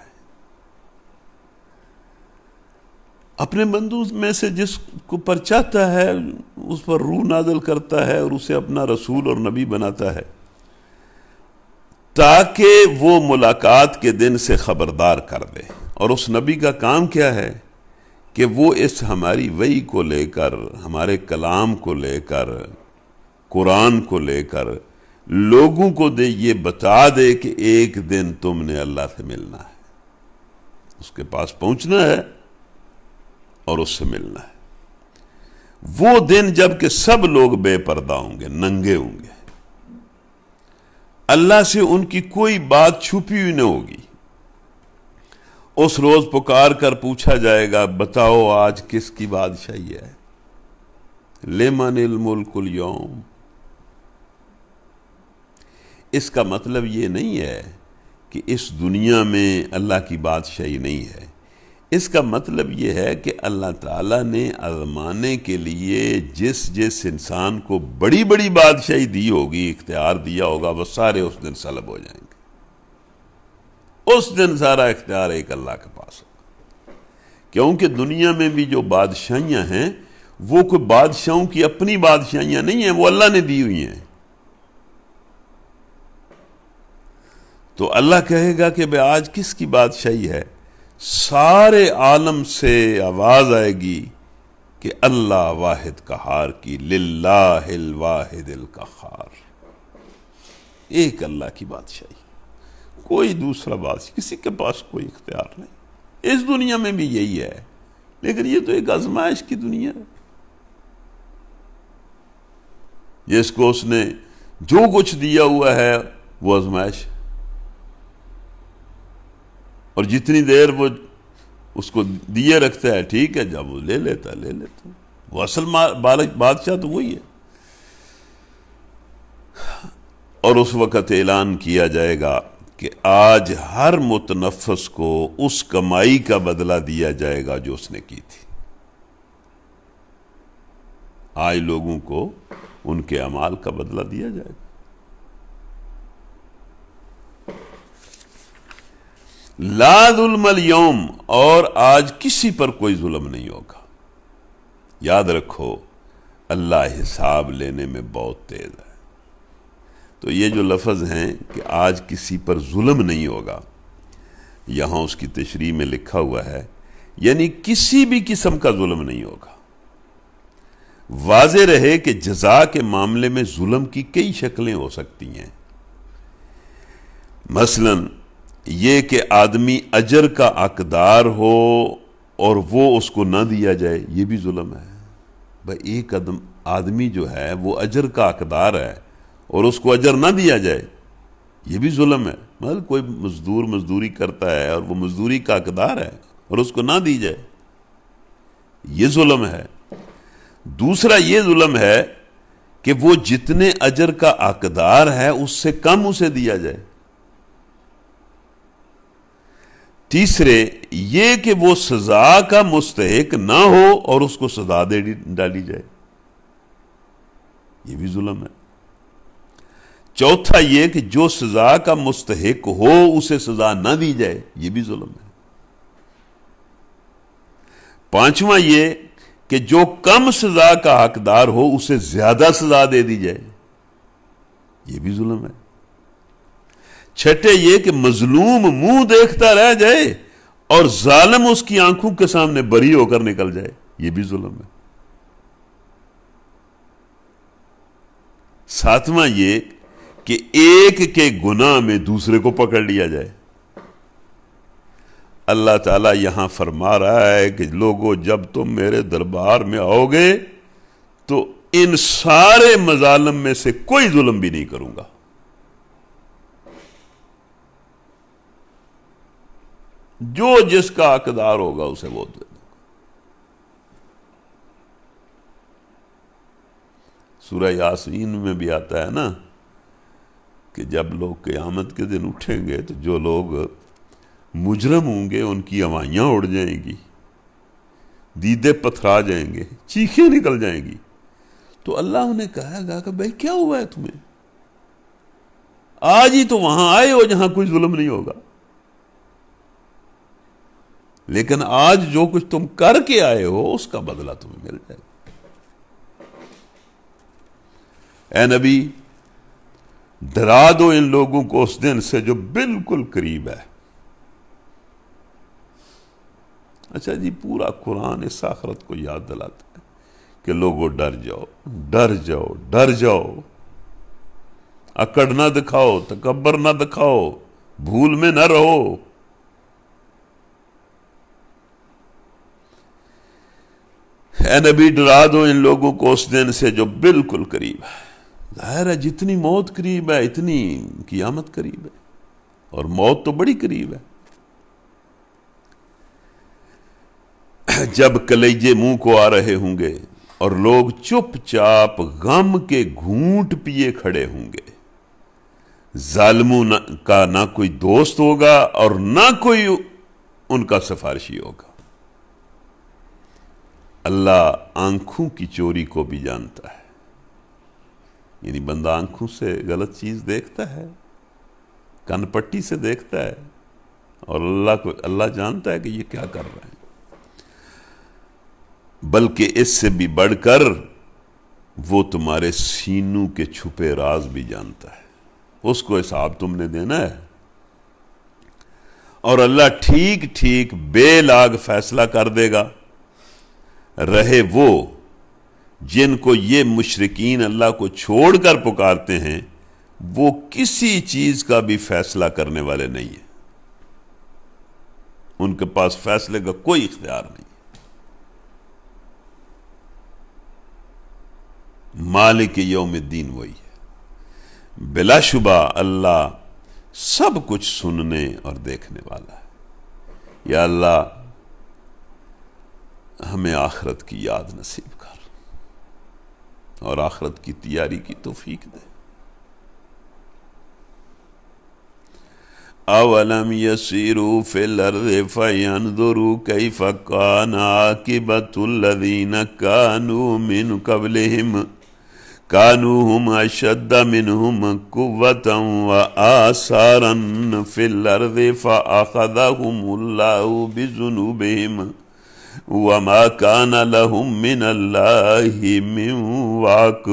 اپنے بندوں میں سے جس کو پر چاہتا ہے اس پر روح نازل کرتا ہے اور اسے اپنا رسول اور نبی بناتا ہے، تاکہ وہ ملاقات کے دن سے خبردار کر دے۔ اور اس نبی کا کام کیا ہے کہ وہ اس ہماری وحی کو لے کر، ہمارے کلام کو لے کر، قرآن کو لے کر لوگوں کو یہ بتا دے کہ ایک دن تم نے اللہ سے ملنا ہے، اس کے پاس پہنچنا ہے اور اس سے ملنا ہے۔ وہ دن جب کہ سب لوگ بے پردہ ہوں گے، ننگے ہوں گے، اللہ سے ان کی کوئی بات چھپی ہوئی نہ ہوگی۔ اس روز پکار کر پوچھا جائے گا، بتاؤ آج کس کی بادشاہی ہے؟ لمن الملک اليوم۔ اس کا مطلب یہ نہیں ہے کہ اس دنیا میں اللہ کی بادشاہی نہیں ہے، اس کا مطلب یہ ہے کہ اللہ تعالیٰ نے آزمانے کے لیے جس انسان کو بڑی بڑی بادشاہی دی ہوگی، اختیار دیا ہوگا، وہ سارے اس دن سلب ہو جائیں گے۔ اس دن سارا اختیار ایک اللہ کے پاس ہوگا، کیونکہ دنیا میں بھی جو بادشاہیاں ہیں وہ کوئی بادشاہوں کی اپنی بادشاہیاں نہیں ہیں، وہ اللہ نے دی ہوئی ہیں۔ تو اللہ کہے گا کہ بھئی آج کس کی بادشاہی ہے؟ سارے عالم سے آواز آئے گی کہ اللہ واحد قہار کی، للہ الواحد القہار، ایک اللہ کی بادشاہی، کوئی دوسرا بادشاہ، کسی کے پاس کوئی اختیار نہیں۔ اس دنیا میں بھی یہی ہے، لیکن یہ تو ایک آزمائش کی دنیا ہے، جس کو اس نے جو کچھ دیا ہوا ہے وہ آزمائش، اور جتنی دیر وہ اس کو دیے رکھتا ہے ٹھیک ہے، جب وہ لے لیتا وہ اصل بادشاہ تو وہی ہے۔ اور اس وقت اعلان کیا جائے گا کہ آج ہر متنفس کو اس کمائی کا بدلہ دیا جائے گا جو اس نے کی تھی۔ آج لوگوں کو ان کے اعمال کا بدلہ دیا جائے گا۔ لا ظلم اليوم، اور آج کسی پر کوئی ظلم نہیں ہوگا۔ یاد رکھو اللہ حساب لینے میں بہت تیز ہے۔ تو یہ جو لفظ ہیں کہ آج کسی پر ظلم نہیں ہوگا، یہاں اس کی تشریح میں لکھا ہوا ہے یعنی کسی بھی قسم کا ظلم نہیں ہوگا۔ واضح رہے کہ جزا کے معاملے میں ظلم کی کئی شکلیں ہو سکتی ہیں۔ مثلاً یہ کہ آدمی اجر کا حقدار ہو اور وہ اس کو نہ دیا جائے، یہ بھی ظلم ہے۔ بھائی ایک آدمی جو ہے وہ اجر کا حقدار ہے اور اس کو اجر نہ دیا جائے، یہ بھی ظلم ہے۔ مطلب کوئی مزدور مزدوری کرتا ہے اور وہ مزدوری کا حقدار ہے اور اس کو نہ دی جائے، یہ ظلم ہے۔ دوسرا یہ ظلم ہے کہ وہ جتنے اجر کا حقدار ہے اس سے کم اسے دیا جائے۔ تیسرے یہ کہ وہ سزا کا مستحق نہ ہو اور اس کو سزا دے ڈالی جائے، یہ بھی ظلم ہے۔ چوتھا یہ کہ جو سزا کا مستحق ہو اسے سزا نہ دی جائے، یہ بھی ظلم ہے۔ پانچواں یہ کہ جو کم سزا کا حقدار ہو اسے زیادہ سزا دے دی جائے، یہ بھی ظلم ہے۔ چھٹے یہ کہ مظلوم منہ دیکھتا رہ جائے اور ظالم اس کی آنکھوں کے سامنے بری ہو کر نکل جائے، یہ بھی ظلم ہے۔ ساتواں یہ کہ ایک کے گناہ میں دوسرے کو پکڑ لیا جائے۔ اللہ تعالیٰ یہاں فرما رہا ہے کہ لوگوں جب تم میرے دربار میں آؤ گے تو ان سارے مظالم میں سے کوئی ظلم بھی نہیں کروں گا۔ جو جس کا حقدار ہوگا اسے وہ دے دوں۔ سورہ یاسین میں بھی آتا ہے نا کہ جب لوگ قیامت کے دن اٹھیں گے تو جو لوگ مجرم ہوں گے ان کی ہوائیاں اڑ جائیں گی، دیدے پتھرا جائیں گے، چیخیں نکل جائیں گی۔ تو اللہ انہیں کہے گا کہ بھائی کیا ہوا ہے تمہیں؟ آج ہی تو وہاں آئے ہو جہاں کوئی ظلم نہیں ہوگا، لیکن آج جو کچھ تم کر کے آئے ہو اس کا بدلہ تمہیں مل جائے گا۔ اے نبی ڈرا دو ان لوگوں کو اس دن سے جو بالکل قریب ہے۔ اچھا جی، پورا قرآن اس آخرت کو یاد دلاتا ہے کہ لوگوں ڈر جاؤ، ڈر جاؤ، ڈر جاؤ، اکڑ نہ دکھاؤ، تکبر نہ دکھاؤ، بھول میں نہ رہو۔ اے نبی ڈرا دو ان لوگوں کو اس دن سے جو بالکل قریب ہے۔ ظاہر ہے جتنی موت قریب ہے اتنی قیامت قریب ہے، اور موت تو بڑی قریب ہے۔ جب کلیجے منہ کو آ رہے ہوں گے اور لوگ چپ چاپ غم کے گھونٹ پیے کھڑے ہوں گے، ظالموں کا نہ کوئی دوست ہوگا اور نہ کوئی ان کا سفارشی ہوگا۔ اللہ آنکھوں کی چوری کو بھی جانتا ہے، یعنی بندہ آنکھوں سے غلط چیز دیکھتا ہے، کن پٹی سے دیکھتا ہے، اور اللہ جانتا ہے کہ یہ کیا کر رہے ہیں۔ بلکہ اس سے بھی بڑھ کر وہ تمہارے سینوں کے چھپے راز بھی جانتا ہے، اس کو حساب تم نے دینا ہے۔ اور اللہ ٹھیک ٹھیک بے لاگ فیصلہ کر دے گا۔ رہے وہ جن کو یہ مشرکین اللہ کو چھوڑ کر پکارتے ہیں، وہ کسی چیز کا بھی فیصلہ کرنے والے نہیں ہیں، ان کے پاس فیصلے کا کوئی اختیار نہیں۔ مالک یوم الدین وہی ہے۔ بلا شبہ اللہ سب کچھ سننے اور دیکھنے والا ہے۔ یا اللہ ہمیں آخرت کی یاد نصیب کر اور آخرت کی تیاری کی توفیق دے۔ اولم یسیروا فی الارض فینظروا کیف کان عاقبۃ الذین کانوا من قبلہم کانوا ہم اشد منہم قوۃ وآثارا فی الارض فاخذہم اللہ بذنوبہم وما كان لهم من الله من واق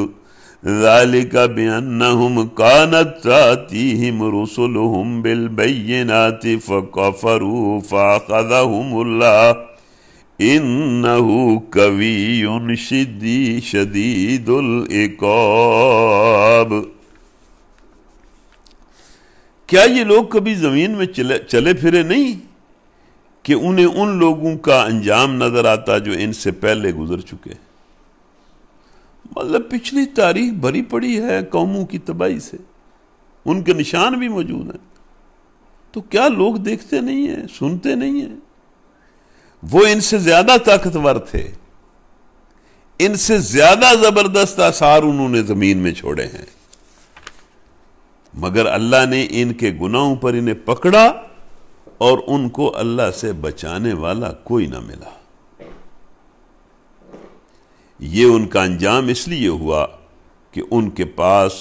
ذلك بأنهم كانت تأتيهم رسلهم بالبينات فكفروا فأخذهم الله إنه قوي شديد العقاب۔ کیا یہ لوگ کبھی زمین میں چلے پھرے نہیں کہ انہیں ان لوگوں کا انجام نظر آتا جو ان سے پہلے گزر چکے؟ مطلب پچھلی تاریخ بھری پڑی ہے قوموں کی تباہی سے، ان کے نشان بھی موجود ہیں، تو کیا لوگ دیکھتے نہیں ہیں، سنتے نہیں ہیں؟ وہ ان سے زیادہ طاقتور تھے، ان سے زیادہ زبردست آثار انہوں نے زمین میں چھوڑے ہیں، مگر اللہ نے ان کے گناہوں پر انہیں پکڑا اور ان کو اللہ سے بچانے والا کوئی نہ ملا۔ یہ ان کا انجام اس لیے ہوا کہ ان کے پاس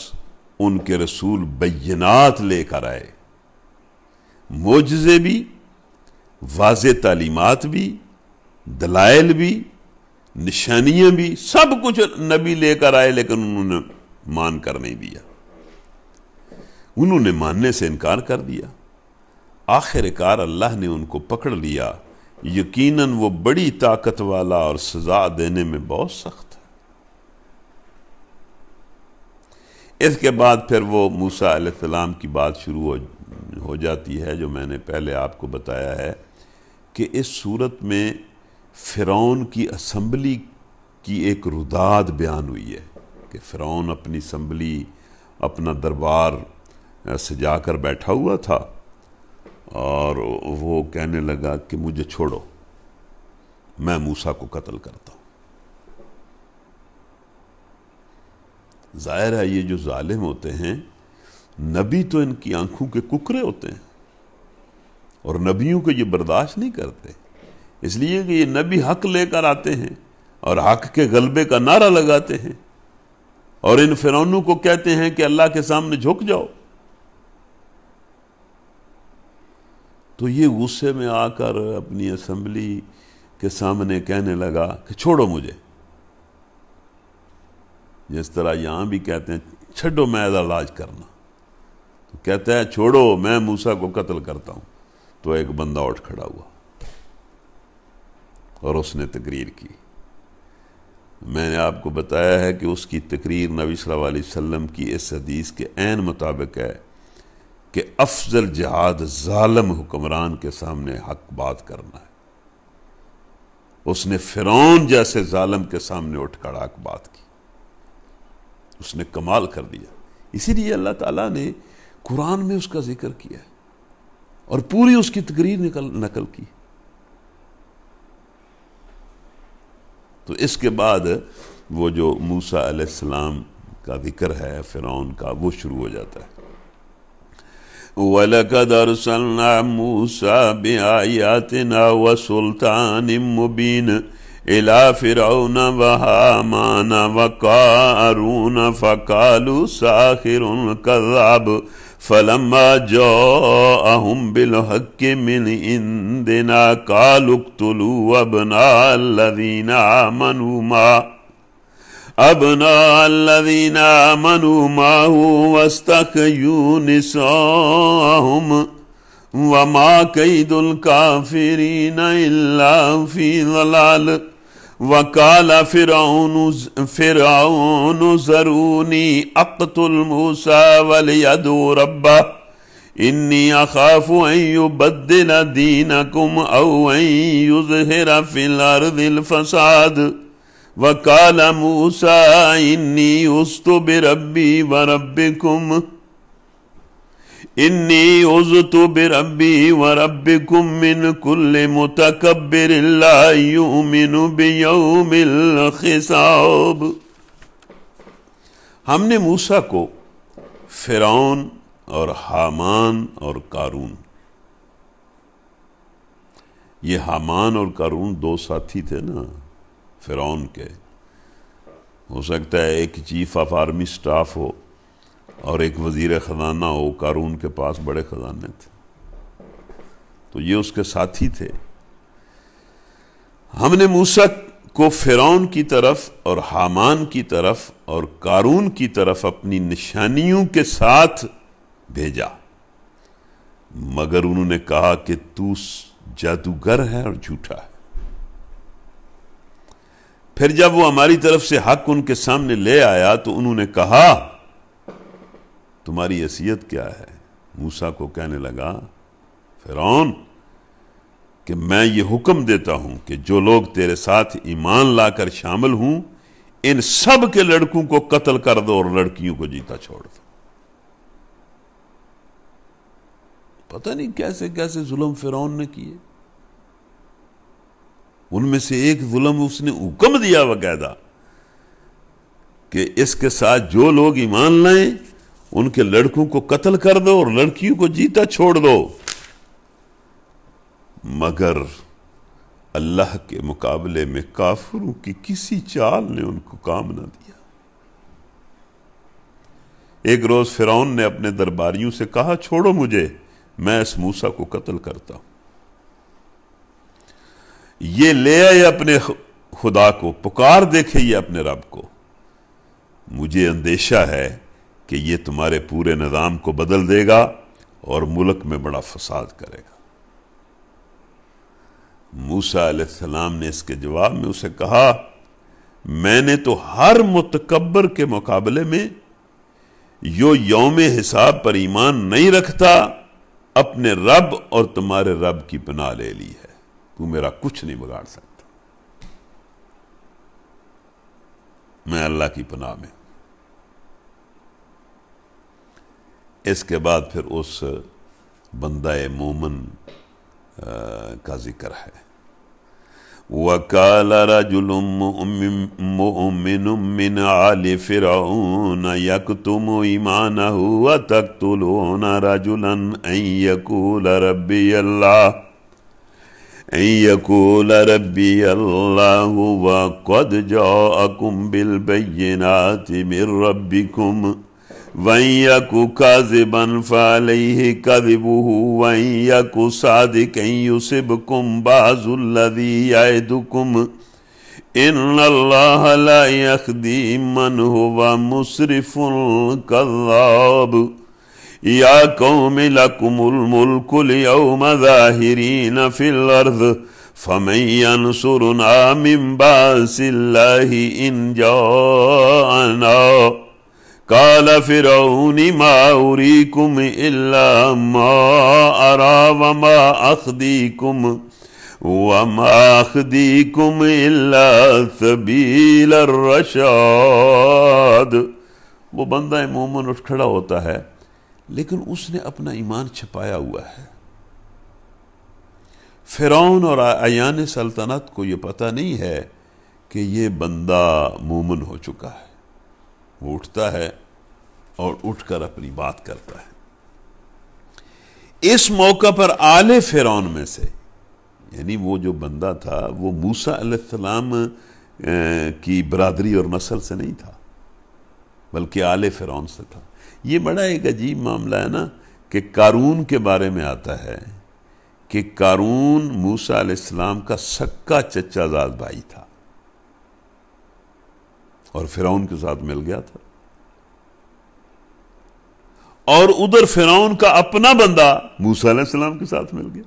ان کے رسول بینات لے کر آئے، معجزے بھی، واضح تعلیمات بھی، دلائل بھی، نشانیاں بھی، سب کچھ نبی لے کر آئے، لیکن انہوں نے مان کر نہیں دیا، انہوں نے ماننے سے انکار کر دیا۔ آخر کار اللہ نے ان کو پکڑ لیا۔ یقیناً وہ بڑی طاقت والا اور سزا دینے میں بہت سخت ہے۔ اس کے بعد پھر وہ موسیٰ علیہ السلام کی بات شروع ہو جاتی ہے، جو میں نے پہلے آپ کو بتایا ہے کہ اس صورت میں فرعون کی اسمبلی کی ایک رداد بیان ہوئی ہے کہ فرعون اپنی اسمبلی، اپنا دربار سجا کر بیٹھا ہوا تھا، اور وہ کہنے لگا کہ مجھے چھوڑو، میں موسیٰ کو قتل کرتا ہوں۔ ظاہر ہے یہ جو ظالم ہوتے ہیں، نبی تو ان کی آنکھوں کے ککرے ہوتے ہیں، اور نبیوں کو یہ برداشت نہیں کرتے، اس لیے کہ یہ نبی حق لے کر آتے ہیں اور حق کے غلبے کا نعرہ لگاتے ہیں، اور ان فرعونوں کو کہتے ہیں کہ اللہ کے سامنے جھک جاؤ۔ تو یہ غصے میں آ کر اپنی اسمبلی کے سامنے کہنے لگا کہ چھوڑو مجھے، جس طرح یہاں بھی کہتے ہیں چھڈو میں علاج کرنا، تو کہتا ہے چھوڑو میں موسیٰ کو قتل کرتا ہوں۔ تو ایک بندہ اٹھ کھڑا ہوا، اور اس نے تقریر کی۔ میں نے آپ کو بتایا ہے کہ اس کی تقریر نبی صلی اللہ علیہ وسلم کی اس حدیث کے عین مطابق ہے کہ افضل جہاد ظالم حکمران کے سامنے حق بات کرنا ہے۔ اس نے فرعون جیسے ظالم کے سامنے اٹھ کر حق بات کی، اس نے کمال کر دیا۔ اسی لیے اللہ تعالیٰ نے قرآن میں اس کا ذکر کیا ہے اور پوری اس کی تقریر نقل کی۔ تو اس کے بعد وہ جو موسیٰ علیہ السلام کا ذکر ہے فرعون کا، وہ شروع ہو جاتا ہے۔ وَلَقَدْ أَرْسَلْنَا مُوسَىٰ بِآيَاتِنَا وَسُلْطَانٍ مُّبِينٍ إِلَىٰ فِرْعَوْنَ وَهَامَانَ وَقَارُونَ فَقَالُوا سَاحِرٌ كَذَّابٌ فَلَمَّا جَاءَهُم بِالْحَقِّ مِنْ عِندِنَا قَالُوا اقْتُلُوا أَبْنَاءَ الَّذِينَ آمَنُوا مَعَهُ وَاسْتَحْيُوا نِسَاءَهُمْ وَمَا كَيْدُ الْكَافِرِينَ إِلَّا فِي ضَلَالٍ وَقَالَ فِرْعَوْنُ ذَرُونِي أَقْتُلْ مُوسَىٰ وَلْيَدْعُ رَبَّهُ إِنِّي أَخَافُ أَن يُبَدِّلَ دِينَكُمْ أَوْ أَن يُظْهِرَ فِي الْأَرْضِ الْفَسَادَ وَقَالَ مُوسَىٰ إِنِّي عُذْتُ بِرَبِّي وَرَبِّكُم مِّن كُلِّ مُتَكَبِّرٍ لَّا يُؤْمِنُ بِيَوْمِ الْحِسَابِ۔ ہم نے موسیٰ کو فرعون اور حامان اور قارون، یہ حامان اور قارون دو ساتھی تھے نا فرعون کے، ہو سکتا ہے ایک چیف آف آرمی سٹاف ہو اور ایک وزیر خزانہ ہو، قارون کے پاس بڑے خزانے تھے، تو یہ اس کے ساتھی تھے۔ ہم نے موسیٰ کو فرعون کی طرف اور حامان کی طرف اور قارون کی طرف اپنی نشانیوں کے ساتھ بھیجا، مگر انہوں نے کہا کہ تو جادوگر ہے اور جھوٹا ہے۔ پھر جب وہ ہماری طرف سے حق ان کے سامنے لے آیا تو انہوں نے کہا تمہاری حیثیت کیا ہے؟ موسیٰ کو کہنے لگا فرعون کہ میں یہ حکم دیتا ہوں کہ جو لوگ تیرے ساتھ ایمان لا کر شامل ہوں ان سب کے لڑکوں کو قتل کر دو اور لڑکیوں کو جیتا چھوڑ دو۔ پتہ نہیں کیسے کیسے ظلم فرعون نے کیے، ان میں سے ایک ظلم اس نے حکم دیا باقاعدہ کہ اس کے ساتھ جو لوگ ایمان لائیں ان کے لڑکوں کو قتل کر دو اور لڑکیوں کو جیتا چھوڑ دو، مگر اللہ کے مقابلے میں کافروں کی کسی چال نے ان کو کام نہ دیا۔ ایک روز فرعون نے اپنے درباریوں سے کہا چھوڑو مجھے، میں اس موسیٰ کو قتل کرتا ہوں۔ یہ لے آئے اپنے خدا کو، پکار دیکھے یہ اپنے رب کو، مجھے اندیشہ ہے کہ یہ تمہارے پورے نظام کو بدل دے گا اور ملک میں بڑا فساد کرے گا۔ موسیٰ علیہ السلام نے اس کے جواب میں اسے کہا میں نے تو ہر متکبر کے مقابلے میں جو یوم حساب پر ایمان نہیں رکھتا اپنے رب اور تمہارے رب کی پناہ لے لی ہے، تو میرا کچھ نہیں بگاڑ سکتا، میں اللہ کی پناہ میں۔ اس کے بعد پھر اس بندہ مومن کا ذکر ہے۔ وَقَالَ رَجُلٌ مُؤْمِنٌ مِّنْ آلِ فِرْعَوْنَ يَكْتُمُ إِيمَانَهُ وَتَقْتُلُونَ رَجُلًا أَن يَقُولَ رَبِّيَ اللَّهُ وَقَدْ جَاءَكُم بِالْبَيِّنَاتِ مِن رَّبِّكُمْ وَإِن يَكُ كَاذِبًا فَعَلَيْهِ كَذِبُهُ وَإِن يَكُ صَادِقًا يُصِبْكُم بَعْضُ الَّذِي يَعِدُكُمْ إِنَّ اللَّهَ لَا يَهْدِي مَنْ هُوَ مُسْرِفٌ كَذَّابٌ يَا قَوْمِ لَكُمُ الْمُلْكُ الْيَوْمَ ظَاهِرِينَ فِي الْأَرْضِ فَمَن يَنصُرُنَا مِن بَأْسِ اللَّهِ إِن جَاءَنَا قَالَ فِرْعَوْنُ مَا أُرِيكُمْ إِلَّا مَا أَرَىٰ وَمَا أَهْدِيكُمْ إِلَّا سَبِيلَ الرَّشَادِ۔ وہ بندہ مومن اٹھ کھڑا ہوتا ہے لیکن اس نے اپنا ایمان چھپایا ہوا ہے۔ فرعون اور اعیان سلطنت کو یہ پتہ نہیں ہے کہ یہ بندہ مومن ہو چکا ہے۔ وہ اٹھتا ہے اور اٹھ کر اپنی بات کرتا ہے۔ اس موقع پر آل فرعون میں سے، یعنی وہ جو بندہ تھا وہ موسیٰ علیہ السلام کی برادری اور نسل سے نہیں تھا بلکہ آل فرعون سے تھا۔ یہ بڑا ایک عجیب معاملہ ہے نا کہ قارون کے بارے میں آتا ہے کہ قارون موسیٰ علیہ السلام کا سکا چچا زاد بھائی تھا اور فرعون کے ساتھ مل گیا تھا، اور ادھر فرعون کا اپنا بندہ موسیٰ علیہ السلام کے ساتھ مل گیا۔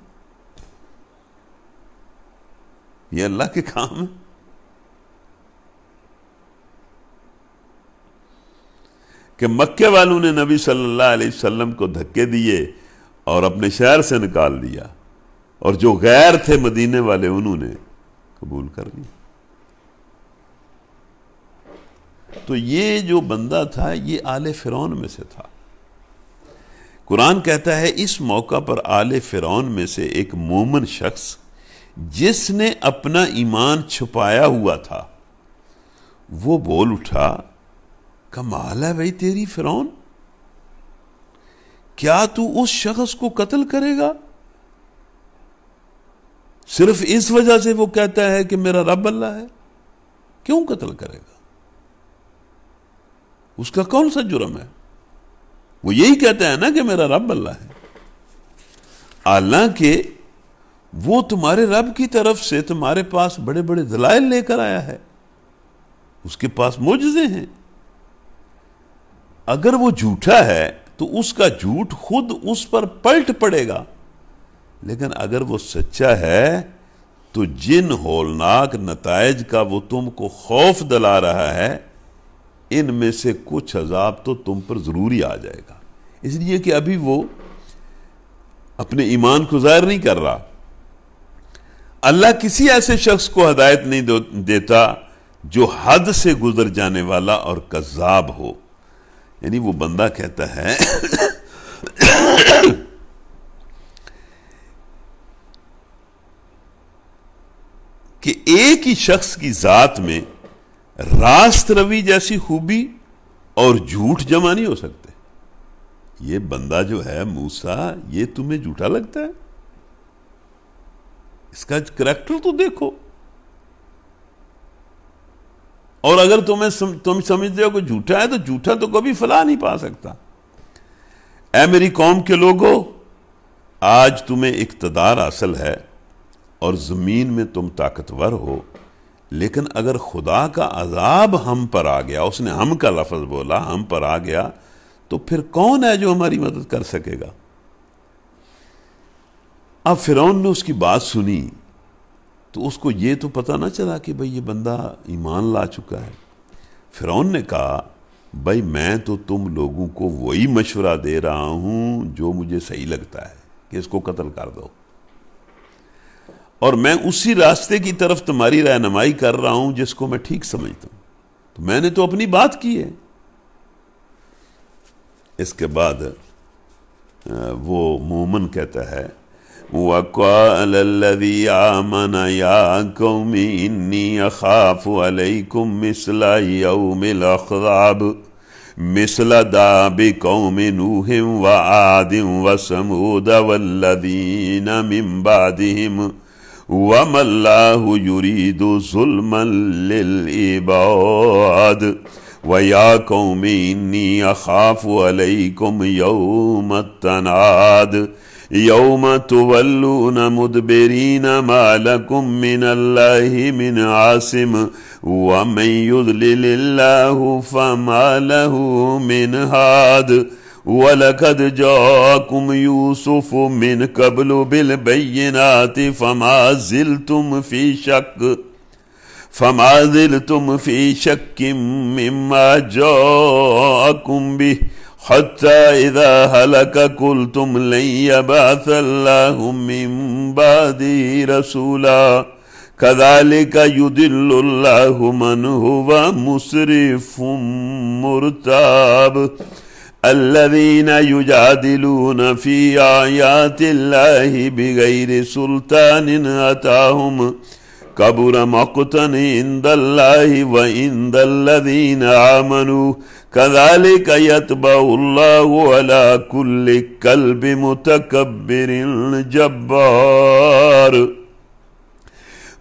یہ اللہ کے کام ہے۔ کہ مکے والوں نے نبی صلی اللہ علیہ وسلم کو دھکے دیے اور اپنے شہر سے نکال دیا، اور جو غیر تھے مدینے والے انہوں نے قبول کر لیا۔ تو یہ جو بندہ تھا یہ آل فرعون میں سے تھا۔ قرآن کہتا ہے اس موقع پر آل فرعون میں سے ایک مومن شخص جس نے اپنا ایمان چھپایا ہوا تھا وہ بول اٹھا، کمال ہے بھائی تیری فرعون، کیا تو اس شخص کو قتل کرے گا؟ صرف اس وجہ سے وہ کہتا ہے کہ میرا رب اللہ ہے، کیوں قتل کرے گا؟ اس کا کون سا جرم ہے؟ وہ یہی کہتا ہے نا کہ میرا رب اللہ ہے، حالانکہ وہ تمہارے رب کی طرف سے تمہارے پاس بڑے بڑے دلائل لے کر آیا ہے، اس کے پاس معجزے ہیں۔ اگر وہ جھوٹا ہے تو اس کا جھوٹ خود اس پر پلٹ پڑے گا، لیکن اگر وہ سچا ہے تو جن ہولناک نتائج کا وہ تم کو خوف دلا رہا ہے ان میں سے کچھ عذاب تو تم پر ضروری آ جائے گا، اس لیے کہ ابھی وہ اپنے ایمان کو ظاہر نہیں کر رہا۔ اللہ کسی ایسے شخص کو ہدایت نہیں دیتا جو حد سے گزر جانے والا اور کذاب ہو۔ یعنی وہ بندہ کہتا ہے کہ ایک ہی شخص کی ذات میں راست روی جیسی خوبی اور جھوٹ جمع نہیں ہو سکتے۔ یہ بندہ جو ہے موسیٰ، یہ تمہیں جھوٹا لگتا ہے؟ اس کا کریکٹر تو دیکھو، اور اگر تم سمجھتے ہو کہ جھوٹا ہے تو جھوٹا تو کبھی فلاح نہیں پا سکتا۔ اے میری قوم کے لوگوں، آج تمہیں اقتدار حاصل ہے اور زمین میں تم طاقتور ہو، لیکن اگر خدا کا عذاب ہم پر آ گیا، اس نے ہم کا لفظ بولا، ہم پر آ گیا، تو پھر کون ہے جو ہماری مدد کر سکے گا؟ اب فرعون نے اس کی بات سنی تو اس کو یہ تو پتہ نہ چلا کہ بھئی یہ بندہ ایمان لا چکا ہے۔ فرعون نے کہا، بھئی میں تو تم لوگوں کو وہی مشورہ دے رہا ہوں جو مجھے صحیح لگتا ہے کہ اس کو قتل کر دو، اور میں اسی راستے کی طرف تمہاری رہنمائی کر رہا ہوں جس کو میں ٹھیک سمجھتا ہوں، تو میں نے تو اپنی بات کی ہے۔ اس کے بعد وہ مومن کہتا ہے، وَقَالَ الَّذِي آمَنَ يَا قَوْمِ إِنِّي أَخَافُ عَلَيْكُمْ مِثْلَ يَوْمِ الْأَحْزَابِ مِثْلَ دَأْبِ قَوْمِ نُوحٍ وَعَادٍ وَثَمُودَ وَالَّذِينَ مِن بَعْدِهِمْ وَمَا اللَّهُ يُرِيدُ ظُلْمًا لِلْعِبَادِ وَيَا قَوْمِ إِنِّي أَخَافُ عَلَيْكُمْ يَوْمَ التَّنَادِ يوم تولون مدبرین ما لکم من اللہ من عاصم ومن یضلل اللہ فما له من ہاد وَلَقَدْ جَاءَكُمْ يُوسُفُ مِنْ قَبْلُ بِالْبَيِّنَاتِ فَمَا زِلْتُمْ فِي شَكٍّ مِّمَّا جَاءَكُمْ بِهِ حَتَّى إِذَا هَلَكَ قُلْتُمْ لَن يَبْعَثَ اللَّهُ مِن بَعْدِهِ رَسُولًا كَذَلِكَ يُضِلُّ اللَّهُ مَنْ هُوَ مُسْرِفٌ مُرْتَابٌ الَّذِينَ يُجَادِلُونَ فِي آيَاتِ اللَّهِ بِغَيْرِ سُلْطَانٍ أَتَاهُمْ كَبُرَ مَقْتًا عِندَ اللَّهِ وَعِندَ الَّذِينَ آمَنُوا كَذَلِكَ يَطْبَعُ اللَّهُ عَلَى كُلِّ قَلْبِ مُتَكَبِّرٍ جَبَّارٍ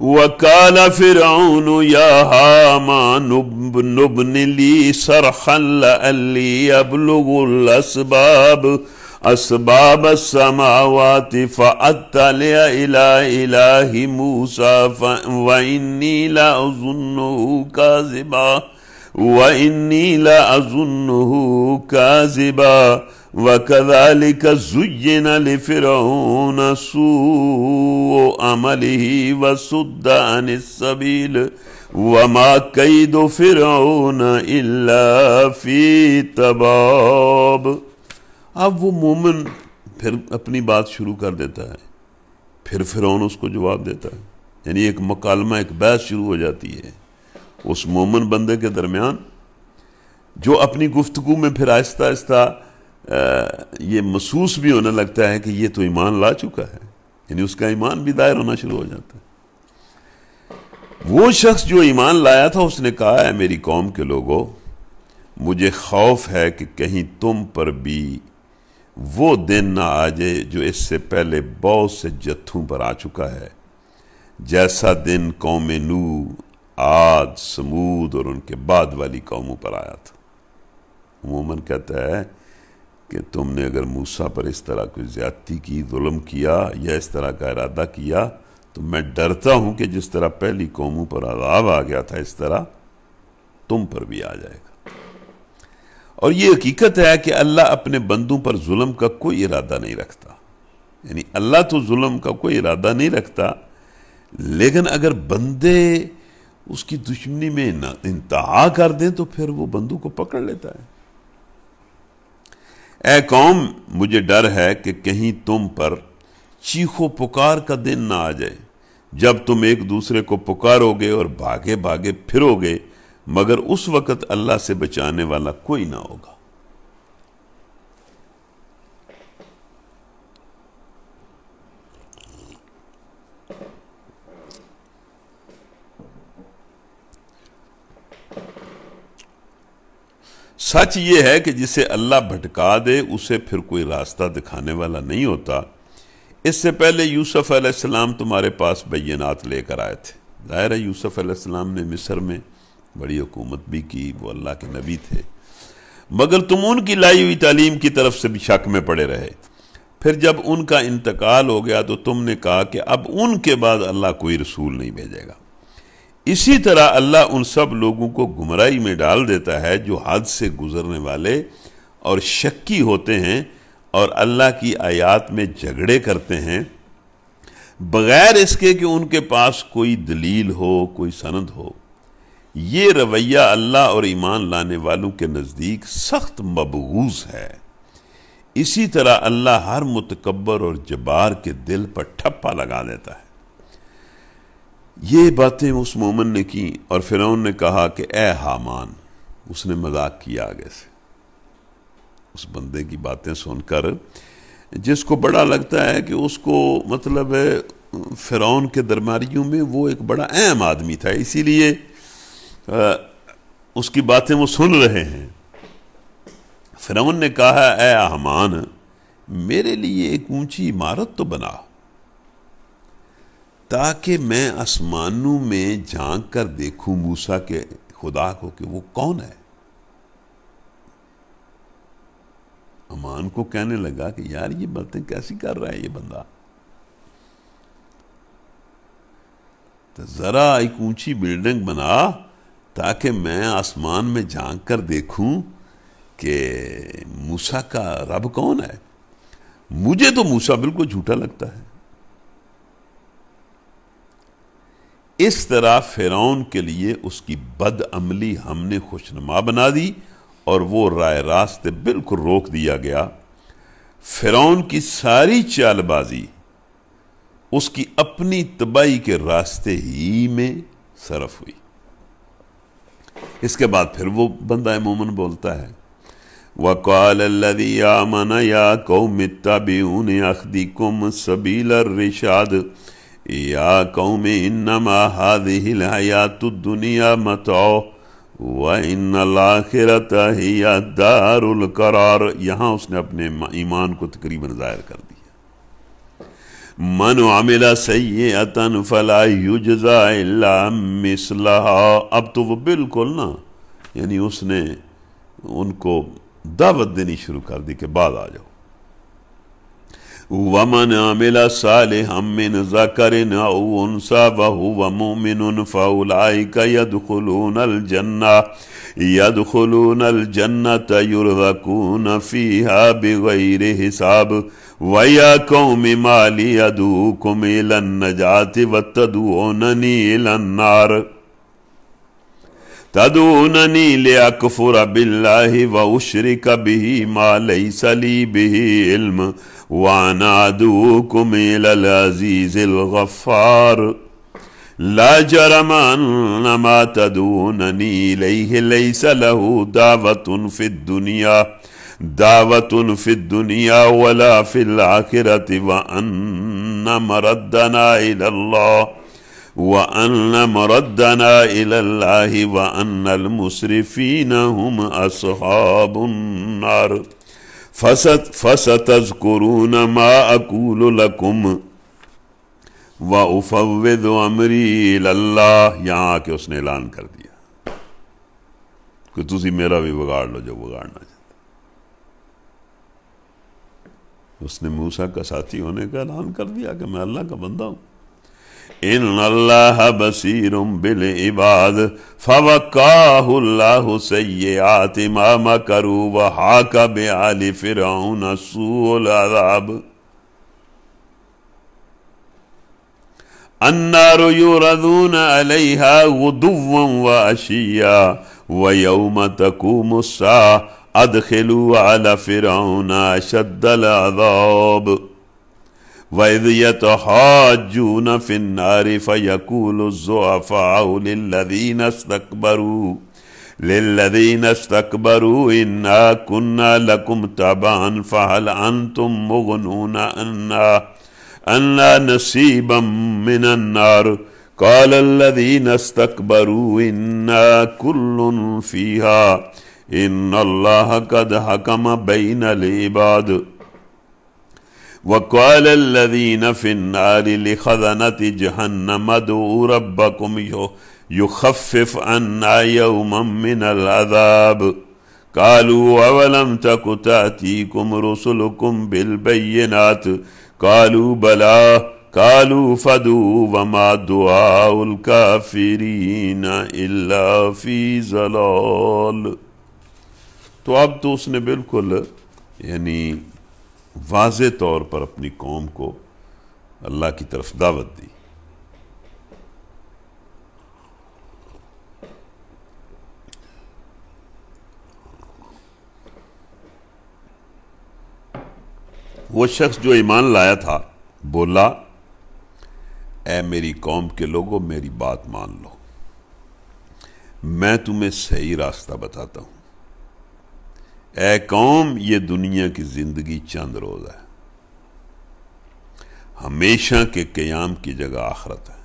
وَقَالَ فِرْعَوْنُ يَا هَامَانُ ابْنِ لِي صَرْحًا لَعَلِّي أَبْلُغُ أَسْبَابَ السَّمَاوَاتِ فَأَطَّلِعَ إِلَى إِلَٰهِ مُوسَىٰ وَإِنِّي لَأَظُنُّهُ كَاذِبًا وَكَذَلِكَ زُيِّنَ لِفِرْعَوْنَ سُوءُ عَمَلِهِ وَصُدَّ عَنِ السَّبِيلِ وَمَا كَيْدُ فِرْعَوْنَ إِلَّا فِي تَبَابٍ۔ اب وہ مومن پھر اپنی بات شروع کر دیتا ہے، پھر فرعون اس کو جواب دیتا ہے، یعنی ایک مکالمہ، ایک بحث شروع ہو جاتی ہے اس مومن بندے کے درمیان، جو اپنی گفتگو میں پھر آہستہ آہستہ یہ محسوس بھی ہونے لگتا ہے کہ یہ تو ایمان لا چکا ہے، یعنی اس کا ایمان بھی ظاہر ہونا شروع ہو جاتا ہے۔ وہ شخص جو ایمان لایا تھا اس نے کہا ہے میری قوم کے لوگوں، مجھے خوف ہے کہ کہیں تم پر بھی وہ دن نہ آ جائے جو اس سے پہلے بہت سے جتھوں پر آ چکا ہے، جیسا دن قوم نوح، عاد، سمود اور ان کے بعد والی قوموں پر آیا تھا۔ عموماً کہتا ہے کہ تم نے اگر موسیٰ پر اس طرح کوئی زیادتی کی، ظلم کیا یا اس طرح کا ارادہ کیا تو میں ڈرتا ہوں کہ جس طرح پہلی قوموں پر عذاب آ گیا تھا اس طرح تم پر بھی آ جائے گا۔ اور یہ حقیقت ہے کہ اللہ اپنے بندوں پر ظلم کا کوئی ارادہ نہیں رکھتا، یعنی اللہ تو ظلم کا کوئی ارادہ نہیں رکھتا، لیکن اگر بندے اس کی دشمنی میں انتہا کر دیں تو پھر وہ بندوں کو پکڑ لیتا ہے۔ اے قوم، مجھے ڈر ہے کہ کہیں تم پر چیخو پکار کا دن نہ آ جائے جب تم ایک دوسرے کو پکارو گے اور بھاگے بھاگے پھرو گے، مگر اس وقت اللہ سے بچانے والا کوئی نہ ہوگا۔ سچ یہ ہے کہ جسے اللہ بھٹکا دے اسے پھر کوئی راستہ دکھانے والا نہیں ہوتا۔ اس سے پہلے یوسف علیہ السلام تمہارے پاس بینات لے کر آئے تھے۔ ظاہر ہے یوسف علیہ السلام نے مصر میں بڑی حکومت بھی کی، وہ اللہ کے نبی تھے، مگر تم ان کی لائی ہوئی تعلیم کی طرف سے بھی شک میں پڑے رہے۔ پھر جب ان کا انتقال ہو گیا تو تم نے کہا کہ اب ان کے بعد اللہ کوئی رسول نہیں بھیجے گا۔ اسی طرح اللہ ان سب لوگوں کو گمراہی میں ڈال دیتا ہے جو حد سے گزرنے والے اور شکی ہوتے ہیں اور اللہ کی آیات میں جھگڑے کرتے ہیں بغیر اس کے کہ ان کے پاس کوئی دلیل ہو، کوئی سند ہو۔ یہ رویہ اللہ اور ایمان لانے والوں کے نزدیک سخت مبغوض ہے۔ اسی طرح اللہ ہر متکبر اور جبار کے دل پر ٹھپا لگا دیتا ہے۔ یہ باتیں اس مومن نے کی اور فرعون نے کہا کہ اے حامان، اس نے مذاق کیا آگے سے اس بندے کی باتیں سن کر، جس کو بڑا لگتا ہے کہ اس کو مطلب فرعون کے درباریوں میں وہ ایک بڑا اہم آدمی تھا، اسی لیے اس کی باتیں وہ سن رہے ہیں۔ فرعون نے کہا اے حامان، میرے لیے ایک اونچی عمارت تو بنا تاکہ میں آسمانوں میں جھانک کر دیکھوں موسیٰ کے خدا کو کہ وہ کون ہے۔ حامان کو کہنے لگا کہ یار یہ باتیں کیسی کر رہا ہے یہ بندہ، تو ذرا ایک اونچی بلڈنگ بنا تاکہ میں آسمان میں جھانک کر دیکھوں کہ موسیٰ کا رب کون ہے؟ مجھے تو موسیٰ بالکل جھوٹا لگتا ہے۔ اس طرح فرعون کے لیے اس کی بد عملی ہم نے خوشنما بنا دی اور وہ رائے راستے بالکل روک دیا گیا۔ فرعون کی ساری چال بازی اس کی اپنی تباہی کے راستے ہی میں صرف ہوئی۔ اس کے بعد پھر وہ بندہ مومن بولتا ہے وَقَالَ الَّذِي آمَنَ يَا قَوْمِ اتَّبِعُونِ أَهْدِكُمْ سَبِيلَ الرِّشَادِ يَا قَوْمِ إِنَّمَا هَذِهِ الْحَيَاةُ الدُّنْيَا مَتَاعٌ وَإِنَّ الْآخِرَةَ هِيَ دَارُ الْقَرَارِ۔ یہاں اس نے اپنے ایمان کو تقریباً ظاہر کر دیا۔ مَنْ عَمِلَ سَيِّئَةً فَلَا يُجْزَى إِلَّا مِثْلَهَا۔ اب تو وہ بالکل نا، یعنی اس نے ان کو دعوت دینی شروع کر دی کہ بعد آ جاؤ۔ وَمَنْ عَمِلَ صَالِحًا مِّنْ ذَكَرٍ أَوْ أُنثَىٰ وَهُوَ مُؤْمِنٌ فَأُولَٰئِكَ يَدْخُلُونَ الْجَنَّةَ يُرْزَقُونَ فِيهَا بِغَيْرِ حِسَابٍ وَيَا قَوْمِ مَا لِي أَدْعُوكُمْ إِلَى النَّجَاةِ وَتَدْعُونَنِي إِلَى النَّارِ تدعونني لأكفر بالله وأشرك به ما ليس لي به علم وأنا عدوكم إلى العزيز الغفار لا جرم أن ما تدعونني إليه ليس له دعوة في الدنيا ولا في الآخرة وأن مردنا إلى الله وَأَنَّ مَرَدَّنَا إِلَى اللَّهِ وَأَنَّ الْمُسْرِفِينَ هُمْ أَصْحَابُ النَّارِ فَسَتَذْكُرُونَ مَا أَقُولُ لَكُمْ وَأُفَوِّضُ أَمْرِي إِلَى اللَّهِ۔ یہاں آ کے اس نے اعلان کر دیا کہ تسی میرا بھی بگاڑ لو جو بگاڑنا چاہتے۔ اس نے موسیٰ کا ساتھی ہونے کا اعلان کر دیا کہ میں اللہ کا بندہ ہوں۔ ان اللہ بصیر بالعباد فوقاہ اللہ سیئات ما مکروا وحاق بآل فرعون سوء العذاب۔ النار يعرضون عليها غدوا وعشيا ويوم تقوم الساعة ادخلوا على فرعون أشد العذاب وَإِذْ يَتَحَاجُّونَ فِي النَّارِ فَيَقُولُ الضُّعَفَاءُ لِلَّذِينَ اسْتَكْبَرُوا إِنَّا كُنَّا لَكُمْ تَبَعًا فَهَلْ أَنْتُمْ مُغْنُونَ عَنَّا نَصِيبًا مِّنَ النَّارِ قَالَ الَّذِينَ اسْتَكْبَرُوا إِنَّا كُلٌّ فِيهَا إِنَّ اللَّهَ قَدْ حَكَمَ بَيْنَ الْعِبَادِ وَقَالَ الَّذِينَ فِي النَّارِ لِخَزَنَةِ جَهَنَّمَ ادْعُوا رَبَّكُمْ يُخَفِّفْ عَنَّا يَوْمًا مِّنَ الْعَذَابِ قَالُوا أَوَلَمْ تَكُ تَأْتِيكُمْ رُسُلُكُمْ بِالْبَيِّنَاتِ قَالُوا بَلَىٰ قَالُوا فَادْعُوا وَمَا دُعَاءُ الْكَافِرِينَ إِلَّا فِي ضَلَالٍ۔ تو اب تو اس نے بالکل یعنی واضح طور پر اپنی قوم کو اللہ کی طرف دعوت دی۔ وہ شخص جو ایمان لایا تھا بولا اے میری قوم کے لوگوں میری بات مان لو، میں تمہیں صحیح راستہ بتاتا ہوں۔ اے قوم یہ دنیا کی زندگی چند روز ہے، ہمیشہ کے قیام کی جگہ آخرت ہے۔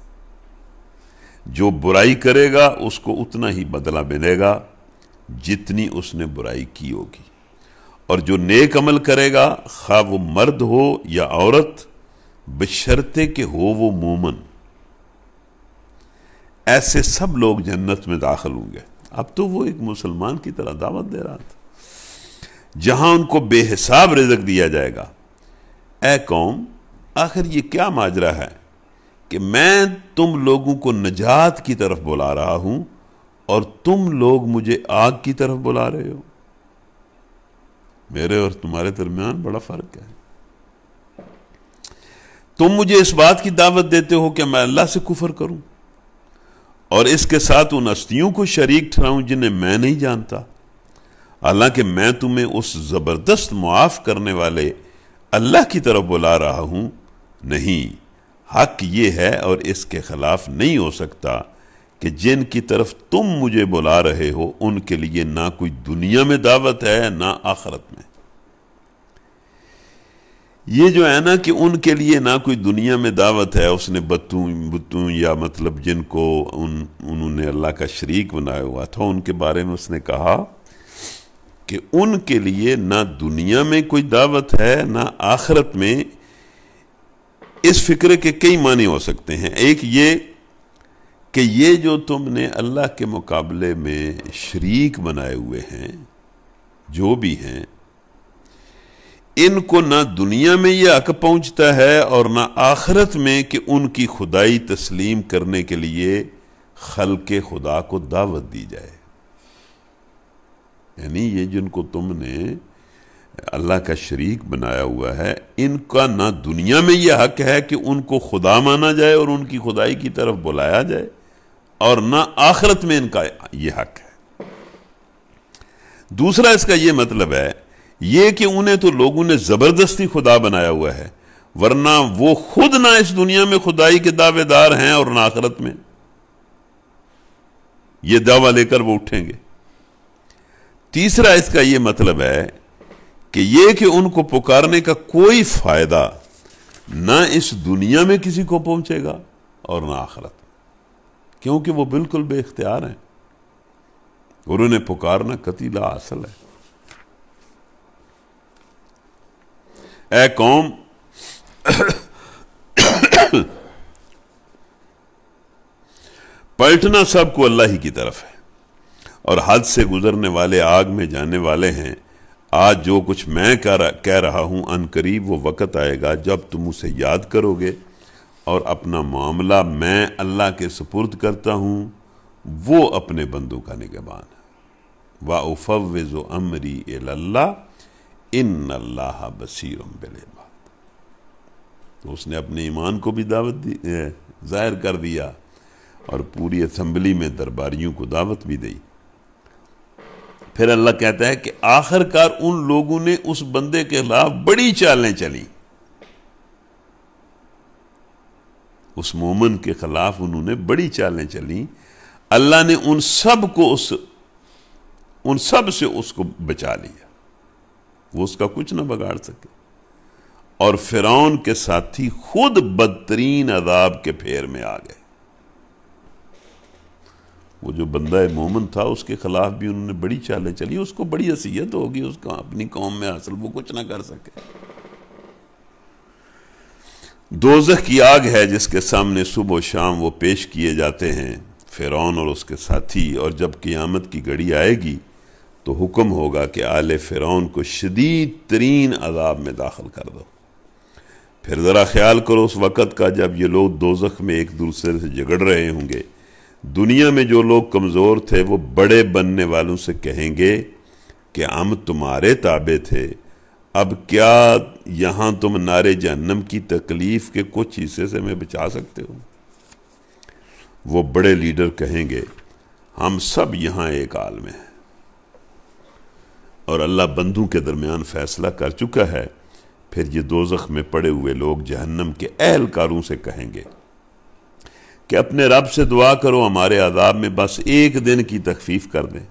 جو برائی کرے گا اس کو اتنا ہی بدلہ ملے گا جتنی اس نے برائی کی ہوگی، اور جو نیک عمل کرے گا خواہ وہ مرد ہو یا عورت بشرطے کہ ہو وہ مومن، ایسے سب لوگ جنت میں داخل ہوں گے۔ اب تو وہ ایک مسلمان کی طرح دعوت دے رہا تھا جہاں ان کو بے حساب رزق دیا جائے گا۔ اے قوم آخر یہ کیا ماجرا ہے کہ میں تم لوگوں کو نجات کی طرف بلا رہا ہوں اور تم لوگ مجھے آگ کی طرف بلا رہے ہو؟ میرے اور تمہارے درمیان بڑا فرق ہے۔ تم مجھے اس بات کی دعوت دیتے ہو کہ میں اللہ سے کفر کروں اور اس کے ساتھ ان ہستیوں کو شریک ٹھہراؤں جنہیں میں نہیں جانتا، حالانکہ میں تمہیں اس زبردست معاف کرنے والے اللہ کی طرف بلا رہا ہوں۔ نہیں، حق یہ ہے اور اس کے خلاف نہیں ہو سکتا کہ جن کی طرف تم مجھے بلا رہے ہو ان کے لیے نہ کوئی دنیا میں دعوت ہے نہ آخرت میں۔ یہ جو ہے نا کہ ان کے لیے نہ کوئی دنیا میں دعوت ہے، اس نے بتوں یا مطلب جن کو انہوں نے اللہ کا شریک بنایا ہوا تھا ان کے بارے میں اس نے کہا کہ ان کے لیے نہ دنیا میں کوئی دعوت ہے نہ آخرت میں۔ اس فکر کے کئی معنی ہو سکتے ہیں۔ ایک یہ کہ یہ جو تم نے اللہ کے مقابلے میں شریک بنائے ہوئے ہیں جو بھی ہیں، ان کو نہ دنیا میں یہ حق پہنچتا ہے اور نہ آخرت میں کہ ان کی خدائی تسلیم کرنے کے لیے خلق خدا کو دعوت دی جائے۔ یعنی یہ جن کو تم نے اللہ کا شریک بنایا ہوا ہے، ان کا نہ دنیا میں یہ حق ہے کہ ان کو خدا مانا جائے اور ان کی خدائی کی طرف بلایا جائے، اور نہ آخرت میں ان کا یہ حق ہے۔ دوسرا اس کا یہ مطلب ہے یہ کہ انہیں تو لوگوں نے زبردستی خدا بنایا ہوا ہے، ورنہ وہ خود نہ اس دنیا میں خدائی کے دعوے دار ہیں اور نہ آخرت میں یہ دعویٰ لے کر وہ اٹھیں گے۔ تیسرا اس کا یہ مطلب ہے کہ یہ کہ ان کو پکارنے کا کوئی فائدہ نہ اس دنیا میں کسی کو پہنچے گا اور نہ آخرت، کیونکہ وہ بالکل بے اختیار ہیں اور انہیں پکارنا قطعی لا حاصل ہے۔ اے قوم، پلٹنا سب کو اللہ ہی کی طرف ہے اور حد سے گزرنے والے آگ میں جانے والے ہیں۔ آج جو کچھ میں کہہ رہا ہوں ان قریب وہ وقت آئے گا جب تم اسے یاد کرو گے اور اپنا معاملہ میں اللہ کے سپرد کرتا ہوں، وہ اپنے بندوں کا نگہبان ہے۔ وَأُفَوِّضُ أَمْرِي إِلَى اللَّهِ إِنَّ اللَّهَ بَصِيرٌ بِالْعِبَادِ۔ تو اس نے اپنے ایمان کو بھی دعوت ظاہر کر دیا اور پوری اسمبلی میں درباریوں کو دعوت بھی دی۔ پھر اللہ کہتا ہے کہ آخر کار ان لوگوں نے اس بندے کے خلاف بڑی چالیں چلی، اس مومن کے خلاف انہوں نے بڑی چالیں چلی۔ اللہ نے ان سب سے اس کو بچا لیا، وہ اس کا کچھ نہ بگاڑ سکے، اور فرعون کے ساتھی خود بدترین عذاب کے پھیر میں آ گئے۔ وہ جو بندہ مومن تھا اس کے خلاف بھی انہوں نے بڑی چالیں چلی، اس کو بڑی اذیت ہوگی اس کا اپنی قوم میں، حاصل وہ کچھ نہ کر سکے۔ دوزخ کی آگ ہے جس کے سامنے صبح و شام وہ پیش کیے جاتے ہیں، فرعون اور اس کے ساتھی، اور جب قیامت کی گھڑی آئے گی تو حکم ہوگا کہ آل فرعون کو شدید ترین عذاب میں داخل کر دو۔ پھر ذرا خیال کرو اس وقت کا جب یہ لوگ دوزخ میں ایک دوسرے سے جھگڑ رہے ہوں گے۔ دنیا میں جو لوگ کمزور تھے وہ بڑے بننے والوں سے کہیں گے کہ ہم تمہارے تابع تھے، اب کیا یہاں تم نار جہنم کی تکلیف کے کچھ حصے سے ہمیں بچا سکتے ہو؟ وہ بڑے لیڈر کہیں گے ہم سب یہاں ایک حال میں ہیں، اور اللہ بندوں کے درمیان فیصلہ کر چکا ہے۔ پھر یہ دوزخ میں پڑے ہوئے لوگ جہنم کے اہلکاروں سے کہیں گے کہ اپنے رب سے دعا کرو ہمارے عذاب میں بس ایک دن کی تخفیف کر دیں۔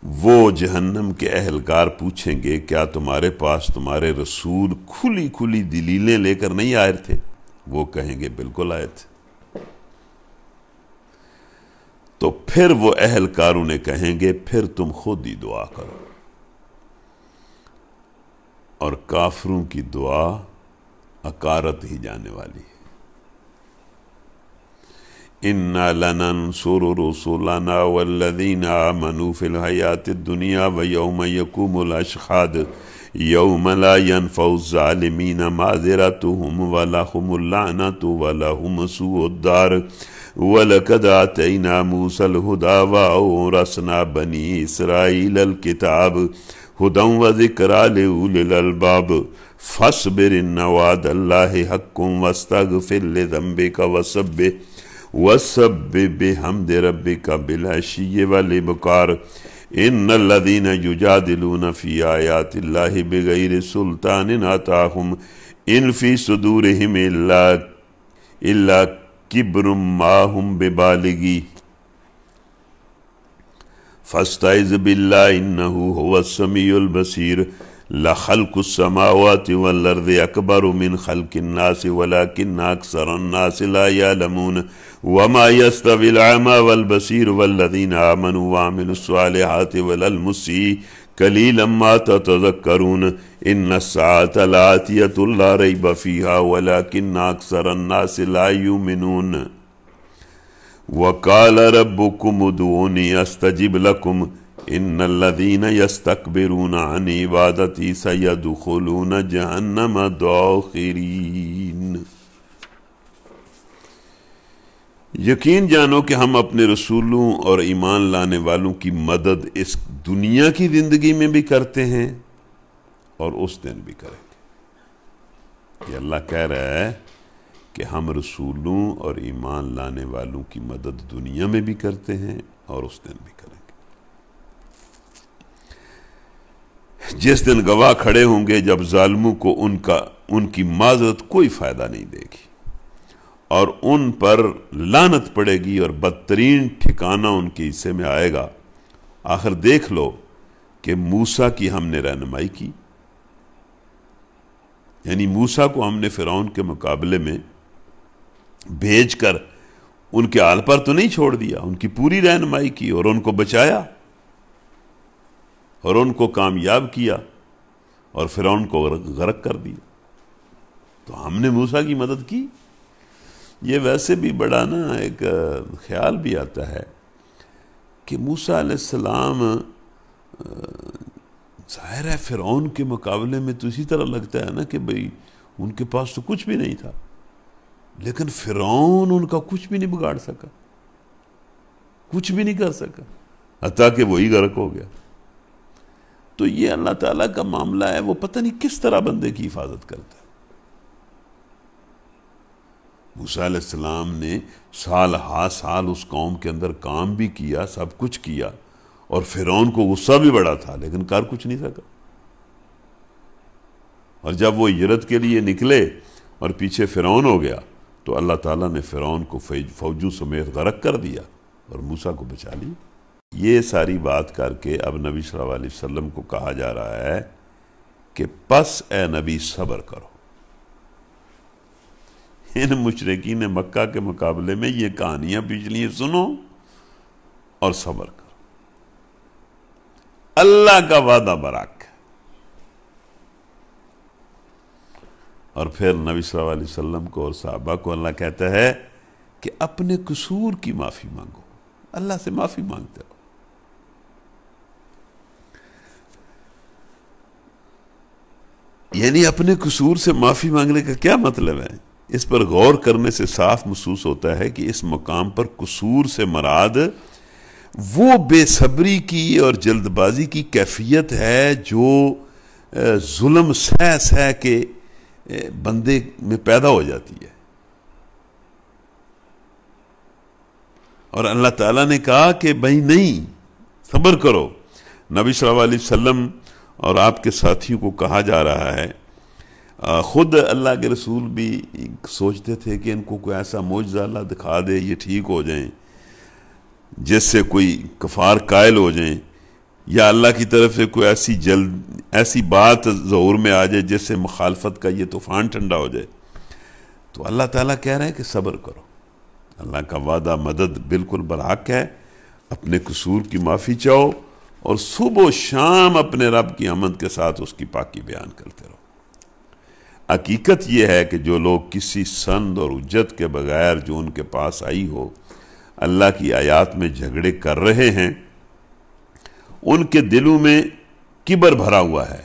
وہ جہنم کے اہلکار پوچھیں گے کیا تمہارے پاس تمہارے رسول کھلی کھلی دلیلیں لے کر نہیں آئے تھے؟ وہ کہیں گے بالکل آئے تھے۔ تو پھر وہ اہلکار انہیں کہیں گے پھر تم خود ہی دعا کرو، اور کافروں کی دعا اکارت ہی جانے والی ہے۔ اِنَّا لَنَنْصُرُ رُسُلَنَا وَالَّذِينَ آمَنُوا فِي الْحَيَاةِ الدُّنْيَا وَيَوْمَ يَقُومُ الْأَشْهَادُ يَوْمَ لَا يَنْفَعُ الظَّالِمِينَ مَعْذِرَتُهُمْ وَلَهُمُ اللَّعْنَةُ وَلَهُمْ سُوءُ الدَّارِ وَلَقَدْ آتَيْنَا مُوسَى الْهُدَىٰ وَأَوْرَثْنَا بَنِي إِسْرَائِيلَ الْكِتَابَ ہدی و ذکری لأولی الالباب فاصبر ان وعد اللہ حق واستغفر لذنبک وسبح بحمد ربک بالعشی والابکار ان الذین یجادلون فی آیات اللہ بغیر سلطان اتاہم ان فی صدورہم الا کبر ما ہم ببالغی فاستعذ باللہ انہ هو السمیع البصیر لخلق السماوات والارض اکبر من خلق الناس ولكن اکثر الناس لا يعلمون وما يستوي الأعمى والبصير والذين آمنوا وعملوا الصالحات ولا المسيء قليلا ما تتذكرون ان الساعة لآتية لا ريب فيها ولكن اکثر الناس لا يؤمنون وقال ربكم ادعوني استجب لكم ان الذين يستكبرون عن عبادتي سيدخلون جهنم داخرين۔ یقین جانو کہ ہم اپنے رسولوں اور ایمان لانے والوں کی مدد اس دنیا کی زندگی میں بھی کرتے ہیں اور اس دن بھی کریں گے۔ یہ اللہ کہہ رہا ہے کہ ہم رسولوں اور ایمان لانے والوں کی مدد دنیا میں بھی کرتے ہیں اور اس دن بھی کریں گے۔ جس دن گواہ کھڑے ہوں گے جب ظالموں کو ان کی معذرت کوئی فائدہ نہیں دے گی اور ان پر لعنت پڑے گی اور بدترین ٹھکانہ ان کے حصے میں آئے گا۔ آخر دیکھ لو کہ موسیٰ کی ہم نے رہنمائی کی، یعنی موسیٰ کو ہم نے فرعون کے مقابلے میں بھیج کر ان کے حال پر تو نہیں چھوڑ دیا، ان کی پوری رہنمائی کی اور ان کو بچایا اور ان کو کامیاب کیا اور فرعون کو غرق کر دیا۔ تو ہم نے موسیٰ کی مدد کی۔ یہ ویسے بھی بڑا ایک خیال بھی آتا ہے کہ موسیٰ علیہ السلام ظاہر ہے فرعون کے مقابلے میں تو اسی طرح لگتا ہے نا کہ بھئی ان کے پاس تو کچھ بھی نہیں تھا، لیکن فرعون ان کا کچھ بھی نہیں بگاڑ سکا، کچھ بھی نہیں کر سکا، حتیٰ کہ وہی غرق ہو گیا۔ تو یہ اللہ تعالیٰ کا معاملہ ہے، وہ پتہ نہیں کس طرح بندے کی حفاظت کرتا ہے۔ موسیٰ علیہ السلام نے سال ہا سال اس قوم کے اندر کام بھی کیا، سب کچھ کیا، اور فرعون کو غصہ بھی بڑا تھا لیکن کر کچھ نہیں سکا۔ اور جب وہ ہجرت کے لیے نکلے اور پیچھے فرعون ہو گیا تو اللہ تعالیٰ نے فرعون کو فوجوں سمیت غرق کر دیا اور موسیٰ کو بچا لیا۔ یہ ساری بات کر کے اب نبی صلی اللہ علیہ وسلم کو کہا جا رہا ہے کہ پس اے نبی صبر کرو۔ ان مشرکین مکہ کے مقابلے میں یہ کہانیاں پچھلی سنو اور صبر کرو، اللہ کا وعدہ برحق ہے۔ اور پھر نبی صلی اللہ علیہ وسلم کو اور صحابہ کو اللہ کہتا ہے کہ اپنے قصور کی معافی مانگو، اللہ سے معافی مانگتے ہو۔ یعنی اپنے قصور سے معافی مانگنے کا کیا مطلب ہے؟ اس پر غور کرنے سے صاف محسوس ہوتا ہے کہ اس مقام پر قصور سے مراد وہ بے صبری کی اور جلد بازی کی کیفیت ہے جو ظلم سہ کے بندے میں پیدا ہو جاتی ہے۔ اور اللہ تعالیٰ نے کہا کہ بھائی نہیں، صبر کرو۔ نبی صلی اللہ علیہ وسلم اور آپ کے ساتھیوں کو کہا جا رہا ہے، خود اللہ کے رسول بھی سوچتے تھے کہ ان کو کوئی ایسا معجزہ اللہ دکھا دے یہ ٹھیک ہو جائیں، جس سے کوئی کفار قائل ہو جائیں، یا اللہ کی طرف سے کوئی ایسی بات ظہور میں آ جائے جس سے مخالفت کا یہ طوفان ٹھنڈا ہو جائے۔ تو اللہ تعالیٰ کہہ رہے ہیں کہ صبر کرو، اللہ کا وعدہ مدد بالکل برحق ہے، اپنے قصور کی معافی چاہو اور صبح و شام اپنے رب کی حمد کے ساتھ اس کی پاکی بیان کرتے رہو۔ حقیقت یہ ہے کہ جو لوگ کسی سند اور حجت کے بغیر جو ان کے پاس آئی ہو اللہ کی آیات میں جھگڑے کر رہے ہیں، ان کے دلوں میں کبر بھرا ہوا ہے،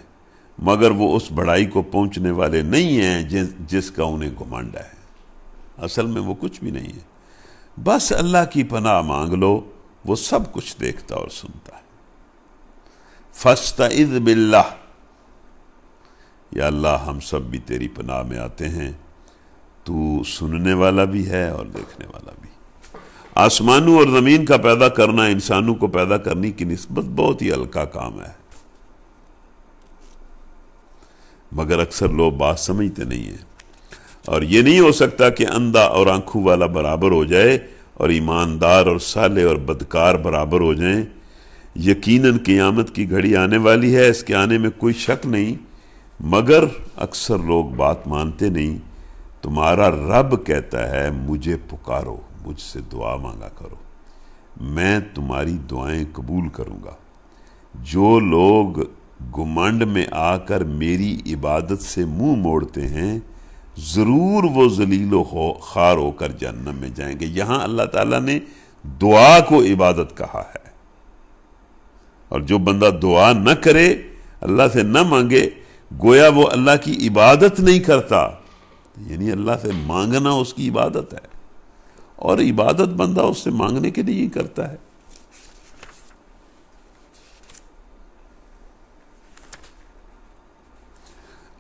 مگر وہ اس بڑائی کو پہنچنے والے نہیں ہیں جس کا انہیں گھمنڈ ہے۔ اصل میں وہ کچھ بھی نہیں ہے، بس اللہ کی پناہ مانگ لو، وہ سب کچھ دیکھتا اور سنتا ہے۔ فاستعذ باللہ، یا اللہ ہم سب بھی تیری پناہ میں آتے ہیں، تو سننے والا بھی ہے اور دیکھنے والا بھی۔ آسمانوں اور زمین کا پیدا کرنا انسانوں کو پیدا کرنے کی نسبت بہت ہی ہلکا کام ہے، مگر اکثر لوگ بات سمجھتے نہیں ہیں۔ اور یہ نہیں ہو سکتا کہ اندھا اور آنکھوں والا برابر ہو جائے اور ایماندار اور صالح اور بدکار برابر ہو جائیں۔ یقیناً قیامت کی گھڑی آنے والی ہے، اس کے آنے میں کوئی شک نہیں، مگر اکثر لوگ بات مانتے نہیں۔ تمہارا رب کہتا ہے مجھے پکارو، مجھ سے دعا مانگا کرو، میں تمہاری دعائیں قبول کروں گا۔ جو لوگ گھمنڈ میں آ کر میری عبادت سے منہ موڑتے ہیں ضرور وہ ذلیل و خوار ہو کر جہنم میں جائیں گے۔ یہاں اللہ تعالیٰ نے دعا کو عبادت کہا ہے، اور جو بندہ دعا نہ کرے، اللہ سے نہ مانگے، گویا وہ اللہ کی عبادت نہیں کرتا، یعنی اللہ سے مانگنا اس کی عبادت ہے، اور عبادت بندہ اس سے مانگنے کے لیے ہی کرتا ہے۔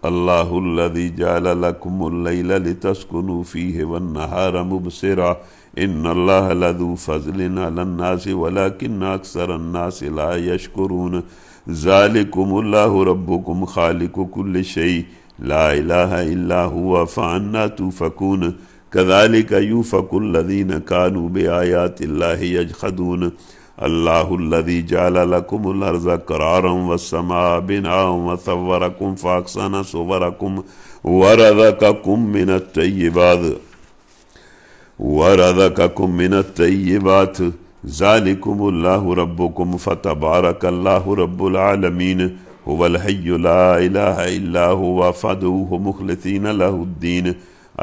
اللہ الذی جعل لکم اللیل لتسکنوا فیہ والنہار مبصرا ان اللہ لذو فضل علی الناس ولکن اکثر الناس لا یشکرون ذالکم اللہ ربکم خالق کل شیء لا الہ الا هو فانا توفکون کذالک یوفک الذین کانوا بآیات اللہ یجحدون اللہ الذی جعل لکم الارض قرارا والسماء بناء وصورکم فاحسن صورکم ورزقکم من الطیبات ذالکم اللہ ربکم فتبارک اللہ رب العالمین هو الحی لا الہ الا هو فادعوہ مخلصین لہ الدین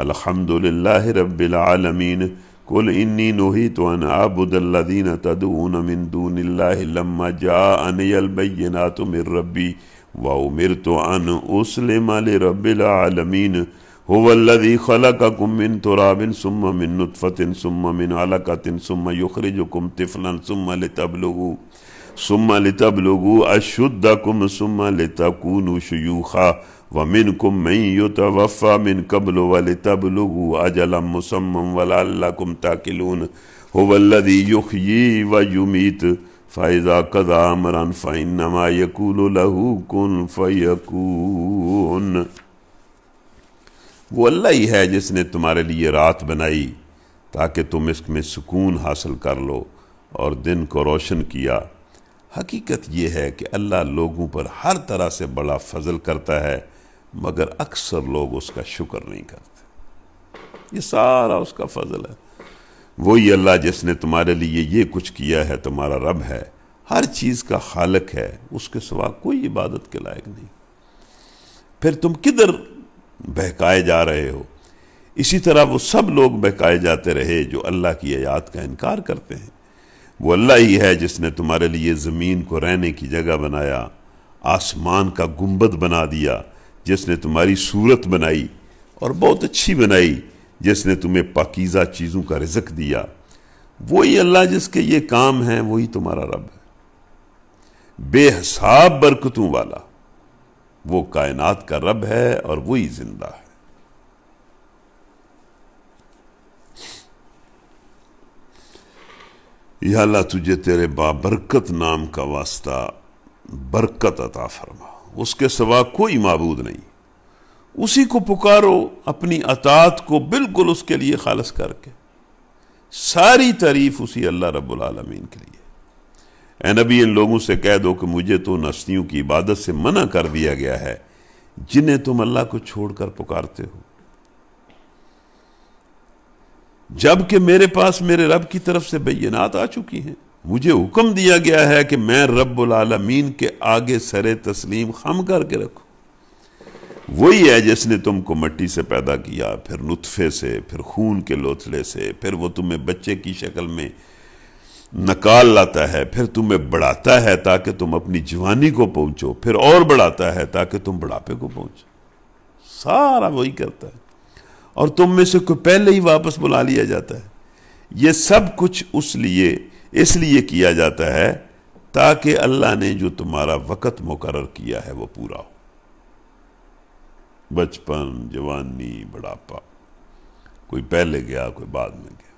الحمد للہ رب العالمین قل انی نہیت ان اعبد الذین تدعون من دون اللہ لما جاءنی البینات من ربی وامرت ان اسلم لرب العالمین هو الذی خلقکم من تراب ثم من نطفۃ ثم من علقۃ ثم یخرجکم طفلا ثم لتبلغوا اشدکم ثم لتکونوا شیوخا وَمِنْكُمْ مَنْ يُتَوَفَّى مِنْ قَبْلُ وَلِتَبْلُغُوا أَجَلًا مُّسَمًّى وَلَعَلَّكُمْ تَعْقِلُونَ هُوَ الَّذِي يُحْيِي وَيُمِيتُ فَإِذَا قَضَىٰ أَمْرًا فَإِنَّمَا يَقُولُ لَهُ كُن فَيَكُونُ۔ وہ اللہ ہی ہے جس نے تمہارے لیے رات بنائی تاکہ تم اس میں سکون حاصل کر لو اور دن کو روشن کیا۔ حقیقت یہ ہے کہ اللہ لوگوں پر ہر طرح سے بڑا فضل کرتا ہے، مگر اکثر لوگ اس کا شکر نہیں کرتے۔ یہ سارا اس کا فضل ہے۔ وہی اللہ جس نے تمہارے لیے یہ کچھ کیا ہے تمہارا رب ہے، ہر چیز کا خالق ہے، اس کے سوا کوئی عبادت کے لائق نہیں۔ پھر تم کدھر بہکائے جا رہے ہو؟ اسی طرح وہ سب لوگ بہکائے جاتے رہے جو اللہ کی آیات کا انکار کرتے ہیں۔ وہ اللہ ہی ہے جس نے تمہارے لیے زمین کو رہنے کی جگہ بنایا، آسمان کا گنبد بنا دیا، جس نے تمہاری صورت بنائی اور بہت اچھی بنائی، جس نے تمہیں پاکیزہ چیزوں کا رزق دیا۔ وہی اللہ جس کے یہ کام ہیں، وہی تمہارا رب ہے، بے حساب برکتوں والا۔ وہ کائنات کا رب ہے اور وہی زندہ ہے۔ یا اللہ تجھے تیرے بابرکت نام کا واسطہ برکت عطا فرما، اس کے سوا کوئی معبود نہیں، اسی کو پکارو اپنی اطاعت کو بالکل اس کے لیے خالص کر کے۔ ساری تعریف اسی اللہ رب العالمین کے لیے۔ اے نبی ان لوگوں سے کہہ دو کہ مجھے تو ان ہستیوں کی عبادت سے منع کر دیا گیا ہے جنہیں تم اللہ کو چھوڑ کر پکارتے ہو، جبکہ میرے پاس میرے رب کی طرف سے بینات آ چکی ہیں۔ مجھے حکم دیا گیا ہے کہ میں رب العالمین کے آگے سر تسلیم خم کر کے رکھوں۔ وہی ہے جس نے تم کو مٹی سے پیدا کیا، پھر نطفے سے، پھر خون کے لوتھڑے سے، پھر وہ تمہیں بچے کی شکل میں نکال لاتا ہے، پھر تمہیں بڑھاتا ہے تاکہ تم اپنی جوانی کو پہنچو، پھر اور بڑھاتا ہے تاکہ تم بڑھاپے کو پہنچو۔ سارا وہی کرتا ہے، اور تم میں سے کوئی پہلے ہی واپس بلا لیا جاتا ہے۔ یہ سب کچھ اس لیے کیا جاتا ہے تاکہ اللہ نے جو تمہارا وقت مقرر کیا ہے وہ پورا ہو، بچپن، جوانی، بڑھاپا، کوئی پہلے گیا کوئی بعد میں گیا۔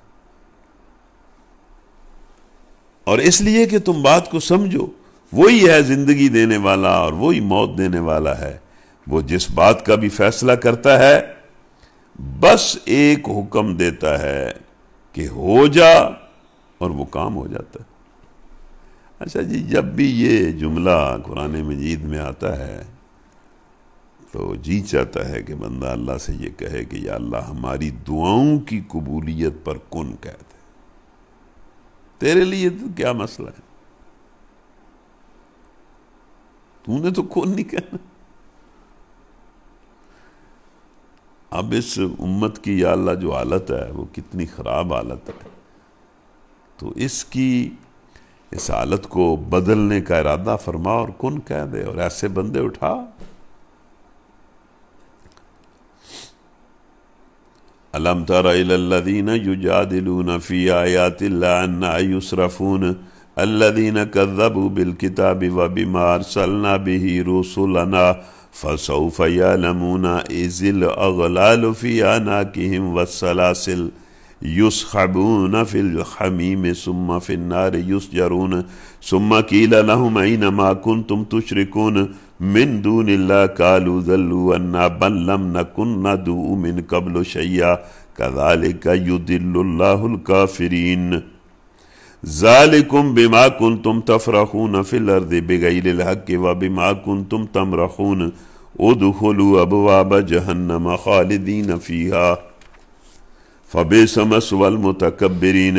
اور اس لیے کہ تم بات کو سمجھو، وہی ہے زندگی دینے والا اور وہی موت دینے والا ہے، وہ جس بات کا بھی فیصلہ کرتا ہے بس ایک حکم دیتا ہے کہ ہو جا، اور وہ کام ہو جاتا ہے۔ اچھا جی، جب بھی یہ جملہ قرآن مجید میں آتا ہے تو جی چاہتا ہے کہ بندہ اللہ سے یہ کہے کہ یا اللہ ہماری دعاؤں کی قبولیت پر کن کہہ دے، تیرے لیے تو کیا مسئلہ ہے، تو نے تو کون نہیں کہنا۔ اب اس امت کی یا اللہ جو حالت ہے وہ کتنی خراب حالت ہے، تو اس حالت کو بدلنے کا ارادہ فرما اور کن کہہ دے، اور ایسے بندے اٹھا۔ الم تر الی الذین یجادلون فی آیات اللہ انّا یصرفون الذین کذبوا بالکتاب وبما ارسلنا به رسلنا فسوف یعلمون اذ الاغلال فی اعناقہم والسلاسل یسحبون فی الحمیم ثم فی النار یسجرون ثم قیل لهم این ما کنتم تشرکون من دون اللہ قالوا ضلوا عنا بل لم نکن ندعو من قبل شیئا کذالک یضل اللہ الکافرین ذالکم بما کنتم تفرحون فی الارض بغیر الحق وبما کنتم تمرحون ادخلوا ابواب جہنم خالدین فیہا فبئس مثوى المتکبرین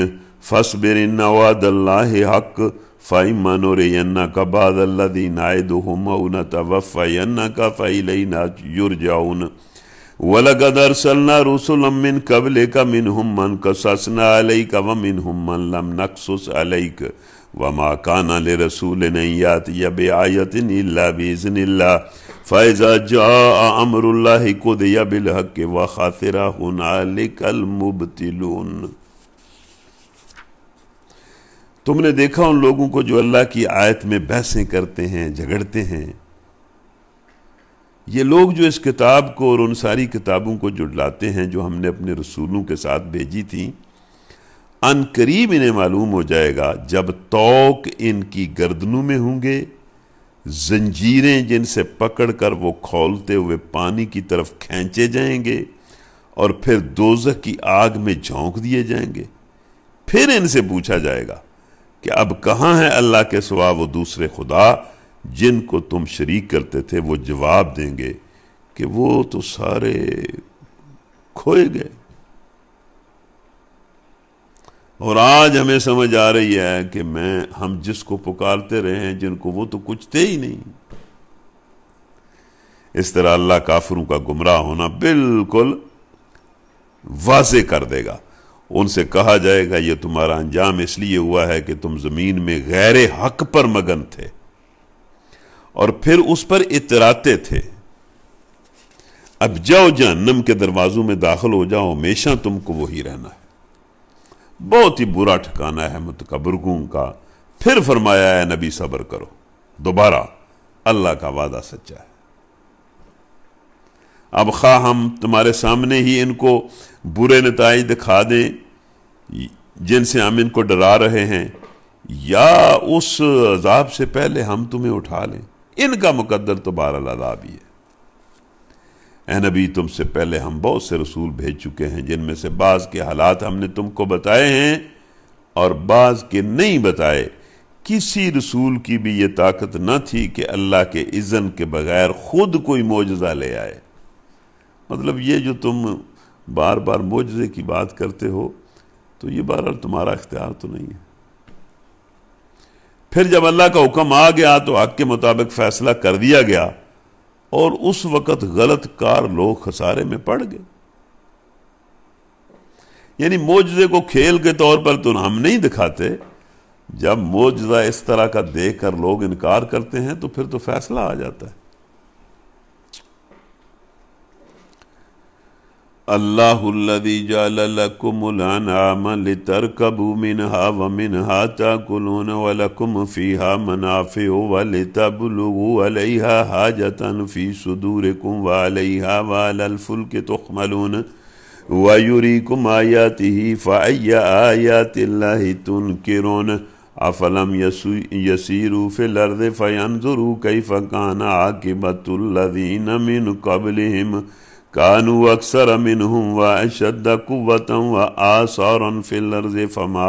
فاصبر ان وعد اللہ حق فإما نرینک بعض الذی نعدهم او نتوفینک فإلینا یرجعون وَلَقَدْ أَرْسَلْنَا رُسُلًا مِّن قَبْلِكَ مِنْهُمْ مَنْ قَصَصْنَا عَلَيْكَ وَمِنْهُمْ مَنْ لَمْ نَقْصُصْ عَلَيْكَ وَمَا كَانَ لِرَسُولٍ أَن يَأْتِيَ بِآيَةٍ إِلَّا بِإِذْنِ اللَّهِ فَإِذَا جَاءَ أَمْرُ اللَّهِ قُضِيَ بِالْحَقِّ وَخَسِرَ هُنَالِكَ الْمُبْطِلُونَ۔ تم نے دیکھا ان لوگوں کو جو اللہ کی آیت میں بحثیں کرتے ہیں، جھگڑتے ہیں۔ یہ لوگ جو اس کتاب کو اور ان ساری کتابوں کو جھٹلاتے ہیں جو ہم نے اپنے رسولوں کے ساتھ بھیجی تھیں، ان قریب انہیں معلوم ہو جائے گا جب توق ان کی گردنوں میں ہوں گے، زنجیریں جن سے پکڑ کر وہ کھولتے ہوئے پانی کی طرف کھینچے جائیں گے اور پھر دوزخ کی آگ میں جھونک دیے جائیں گے۔ پھر ان سے پوچھا جائے گا کہ اب کہاں ہے اللہ کے سوا وہ دوسرے خدا جن کو تم شریک کرتے تھے؟ وہ جواب دیں گے کہ وہ تو سارے کھوئے گئے، اور آج ہمیں سمجھ آ رہی ہے کہ ہم جس کو پکارتے رہے ہیں جن کو، وہ تو کچھ تھے ہی نہیں۔ اس طرح اللہ کافروں کا گمراہ ہونا بالکل واضح کر دے گا۔ ان سے کہا جائے گا یہ تمہارا انجام اس لیے ہوا ہے کہ تم زمین میں غیر حق پر مگن تھے اور پھر اس پر اتراتے تھے۔ اب جاؤ جہنم کے دروازوں میں داخل ہو جاؤ، ہمیشہ تم کو وہی رہنا ہے۔ بہت ہی برا ٹھکانہ ہے متکبروں کا۔ پھر فرمایا ہے نبی صبر کرو، دوبارہ اللہ کا وعدہ سچا ہے۔ اب خواہ ہم تمہارے سامنے ہی ان کو برے نتائج دکھا دیں جن سے ہم ان کو ڈرا رہے ہیں، یا اس عذاب سے پہلے ہم تمہیں اٹھا لیں، ان کا مقدر تو بہرحال عذاب ہی ہے۔ اے نبی، تم سے پہلے ہم بہت سے رسول بھیج چکے ہیں جن میں سے بعض کے حالات ہم نے تم کو بتائے ہیں اور بعض کے نہیں بتائے۔ کسی رسول کی بھی یہ طاقت نہ تھی کہ اللہ کے اذن کے بغیر خود کوئی معجزہ لے آئے۔ مطلب یہ جو تم بار بار معجزے کی بات کرتے ہو تو یہ بہرحال تمہارا اختیار تو نہیں ہے۔ پھر جب اللہ کا حکم آ گیا تو حق کے مطابق فیصلہ کر دیا گیا، اور اس وقت غلط کار لوگ خسارے میں پڑ گئے۔ یعنی معجزے کو کھیل کے طور پر تو ہم نہیں دکھاتے، جب معجزہ اس طرح کا دیکھ کر لوگ انکار کرتے ہیں تو پھر تو فیصلہ آ جاتا ہے۔ اللہ الذی جعل لکم الانعام لترکبوا منہا ومنہا تاکلون ولکم فیہا منافع ولتبلغوا علیہا حاجتا فی صدورکم وعلیہا وعلی الفلک تحملون ویریکم آیاتہ فأی آیات اللہ تنکرون افلم یسیروا فی الارض فینظروا کیف کان عاقبۃ الذین من قبلہم كانوا أكثر منهم وأشد قوة وآثارا في الأرض فما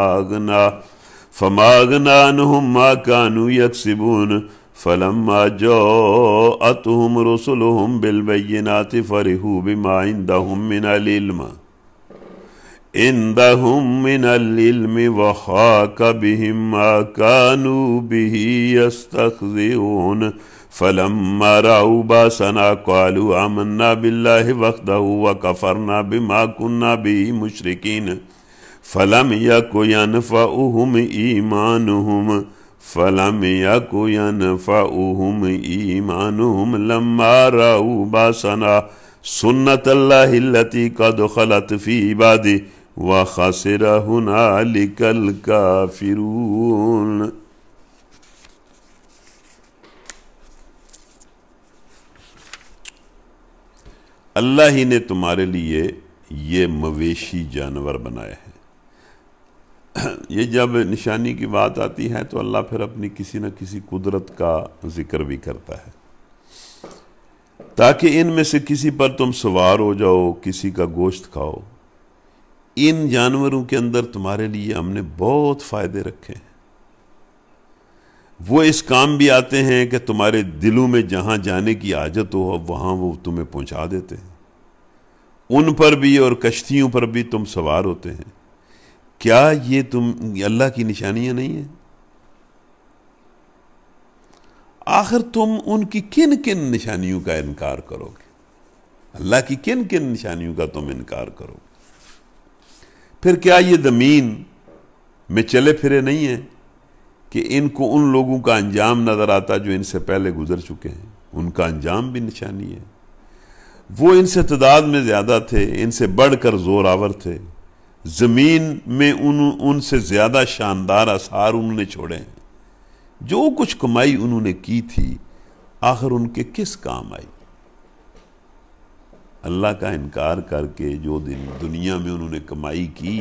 أغنى عنهم ما كانوا يكسبون فلما جاءتهم رسلهم بالبينات فرحوا بما عندهم من العلم وخاق بهم ما كانوا به يستهزئون فلما رأوا بأسنا قالوا آمنا بالله وحده وكفرنا بما كنا به مشركين فلم يكن ينفعهم إيمانهم لما رأوا بأسنا سنة الله التي قد خلت في عباده وخسر هنالك الكافرون۔ اللہ ہی نے تمہارے لیے یہ مویشی جانور بنائے ہیں۔ یہ جب نشانی کی بات آتی ہے تو اللہ پھر اپنی کسی نہ کسی قدرت کا ذکر بھی کرتا ہے، تاکہ ان میں سے کسی پر تم سوار ہو جاؤ، کسی کا گوشت کھاؤ۔ ان جانوروں کے اندر تمہارے لیے ہم نے بہت فائدے رکھے ہیں۔ وہ اس کام بھی آتے ہیں کہ تمہارے دلوں میں جہاں جانے کی حاجت ہو وہاں وہ تمہیں پہنچا دیتے ہیں۔ ان پر بھی اور کشتیوں پر بھی تم سوار ہوتے ہیں۔ کیا یہ اللہ کی نشانیاں نہیں ہیں؟ آخر تم ان کی کن کن نشانیوں کا انکار کرو گے؟ اللہ کی کن کن نشانیوں کا تم انکار کرو گے؟ پھر کیا یہ زمین میں چلے پھرے نہیں ہیں کہ ان کو ان لوگوں کا انجام نظر آتا جو ان سے پہلے گزر چکے ہیں؟ ان کا انجام بھی نشانی ہے۔ وہ ان سے تعداد میں زیادہ تھے، ان سے بڑھ کر زور آور تھے، زمین میں ان سے زیادہ شاندار آثار انہوں نے چھوڑے ہیں۔ جو کچھ کمائی انہوں نے کی تھی آخر ان کے کس کام آئی؟ اللہ کا انکار کر کے جو دنیا میں انہوں نے کمائی کی،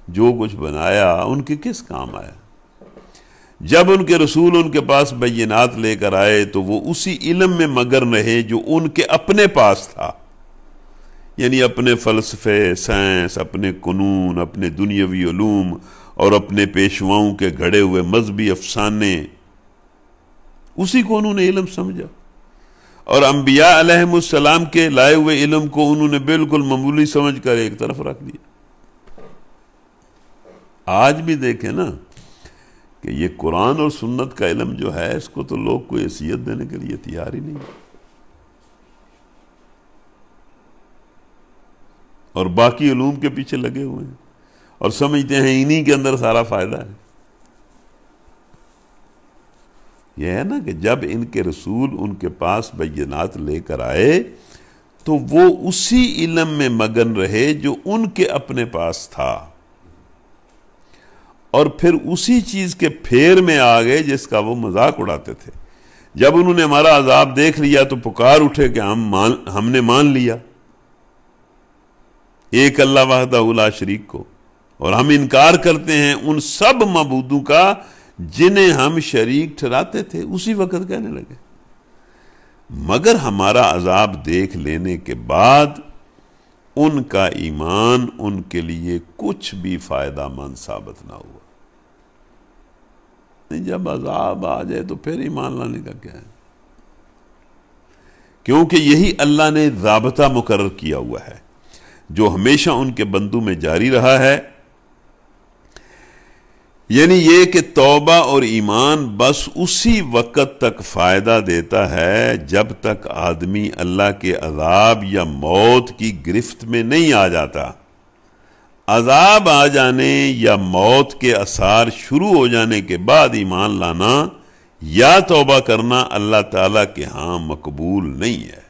جو کچھ بنایا، ان کے کس کام آیا؟ جب ان کے رسول ان کے پاس بینات لے کر آئے تو وہ اسی علم میں مگن رہے جو ان کے اپنے پاس تھا، یعنی اپنے فلسفے، سائنس، اپنے قانون، اپنے دنیاوی علوم اور اپنے پیشواؤں کے گھڑے ہوئے مذہبی افسانے، اسی کو انہوں نے علم سمجھا، اور انبیاء علیہ السلام کے لائے ہوئے علم کو انہوں نے بالکل معمولی سمجھ کر ایک طرف رکھ دیا۔ آج بھی دیکھیں نا کہ یہ قرآن اور سنت کا علم جو ہے اس کو تو لوگ کوئی حیثیت دینے کے لیے تیار ہی نہیں، اور باقی علوم کے پیچھے لگے ہوئے ہیں اور سمجھتے ہیں انہی کے اندر سارا فائدہ ہے۔ یہ ہے نا کہ جب ان کے رسول ان کے پاس بینات لے کر آئے تو وہ اسی علم میں مگن رہے جو ان کے اپنے پاس تھا، اور پھر اسی چیز کے پھیر میں آ گئے جس کا وہ مذاق اڑاتے تھے۔ جب انہوں نے ہمارا عذاب دیکھ لیا تو پکار اٹھے کہ ہم نے مان لیا ایک اللہ وحدہ لا شریک کو، اور ہم انکار کرتے ہیں ان سب معبودوں کا جنہیں ہم شریک ٹھہراتے تھے۔ اسی وقت کہنے لگے، مگر ہمارا عذاب دیکھ لینے کے بعد ان کا ایمان ان کے لیے کچھ بھی فائدہ مند ثابت نہ ہوا۔ جب عذاب آ جائے تو پھر ایمان لانے کا کیا ہے؟ کیونکہ یہی اللہ نے ضابطہ مقرر کیا ہوا ہے جو ہمیشہ ان کے بندوں میں جاری رہا ہے، یعنی یہ کہ توبہ اور ایمان بس اسی وقت تک فائدہ دیتا ہے جب تک آدمی اللہ کے عذاب یا موت کی گرفت میں نہیں آ جاتا۔ عذاب آ جانے یا موت کے آثار شروع ہو جانے کے بعد ایمان لانا یا توبہ کرنا اللہ تعالیٰ کے ہاں مقبول نہیں ہے۔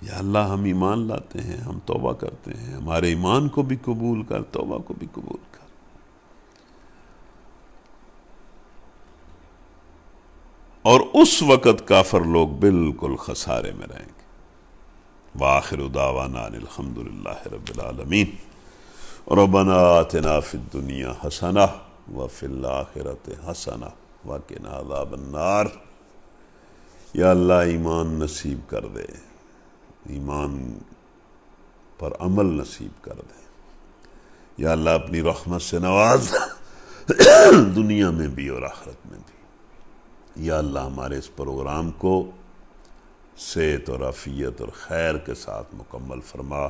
یا اللہ ہم ایمان لاتے ہیں، ہم توبہ کرتے ہیں، ہمارے ایمان کو بھی قبول کر، توبہ کو بھی قبول کر۔ اور اس وقت کافر لوگ بالکل خسارے میں رہیں گے۔ وآخر دعوانا ان الحمدللہ رب العالمین ربنا آتنا فی الدنیا حسنہ وفی الآخرۃ حسنہ وقنا عذاب النار۔ یا اللہ ایمان نصیب کر دے، ایمان پر عمل نصیب کر دے۔ یا اللہ اپنی رحمت سے نواز دنیا میں بھی اور آخرت میں بھی۔ یا اللہ ہمارے اس پروگرام کو صحت اور عافیت اور خیر کے ساتھ مکمل فرما۔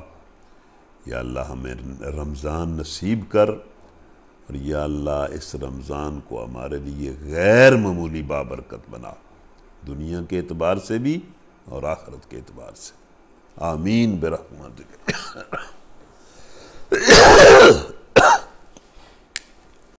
یا اللہ ہمیں رمضان نصیب کر، اور یا اللہ اس رمضان کو ہمارے لیے غیر معمولی بابرکت بنا، دنیا کے اعتبار سے بھی اور آخرت کے اعتبار سے۔ آمین برحمتک۔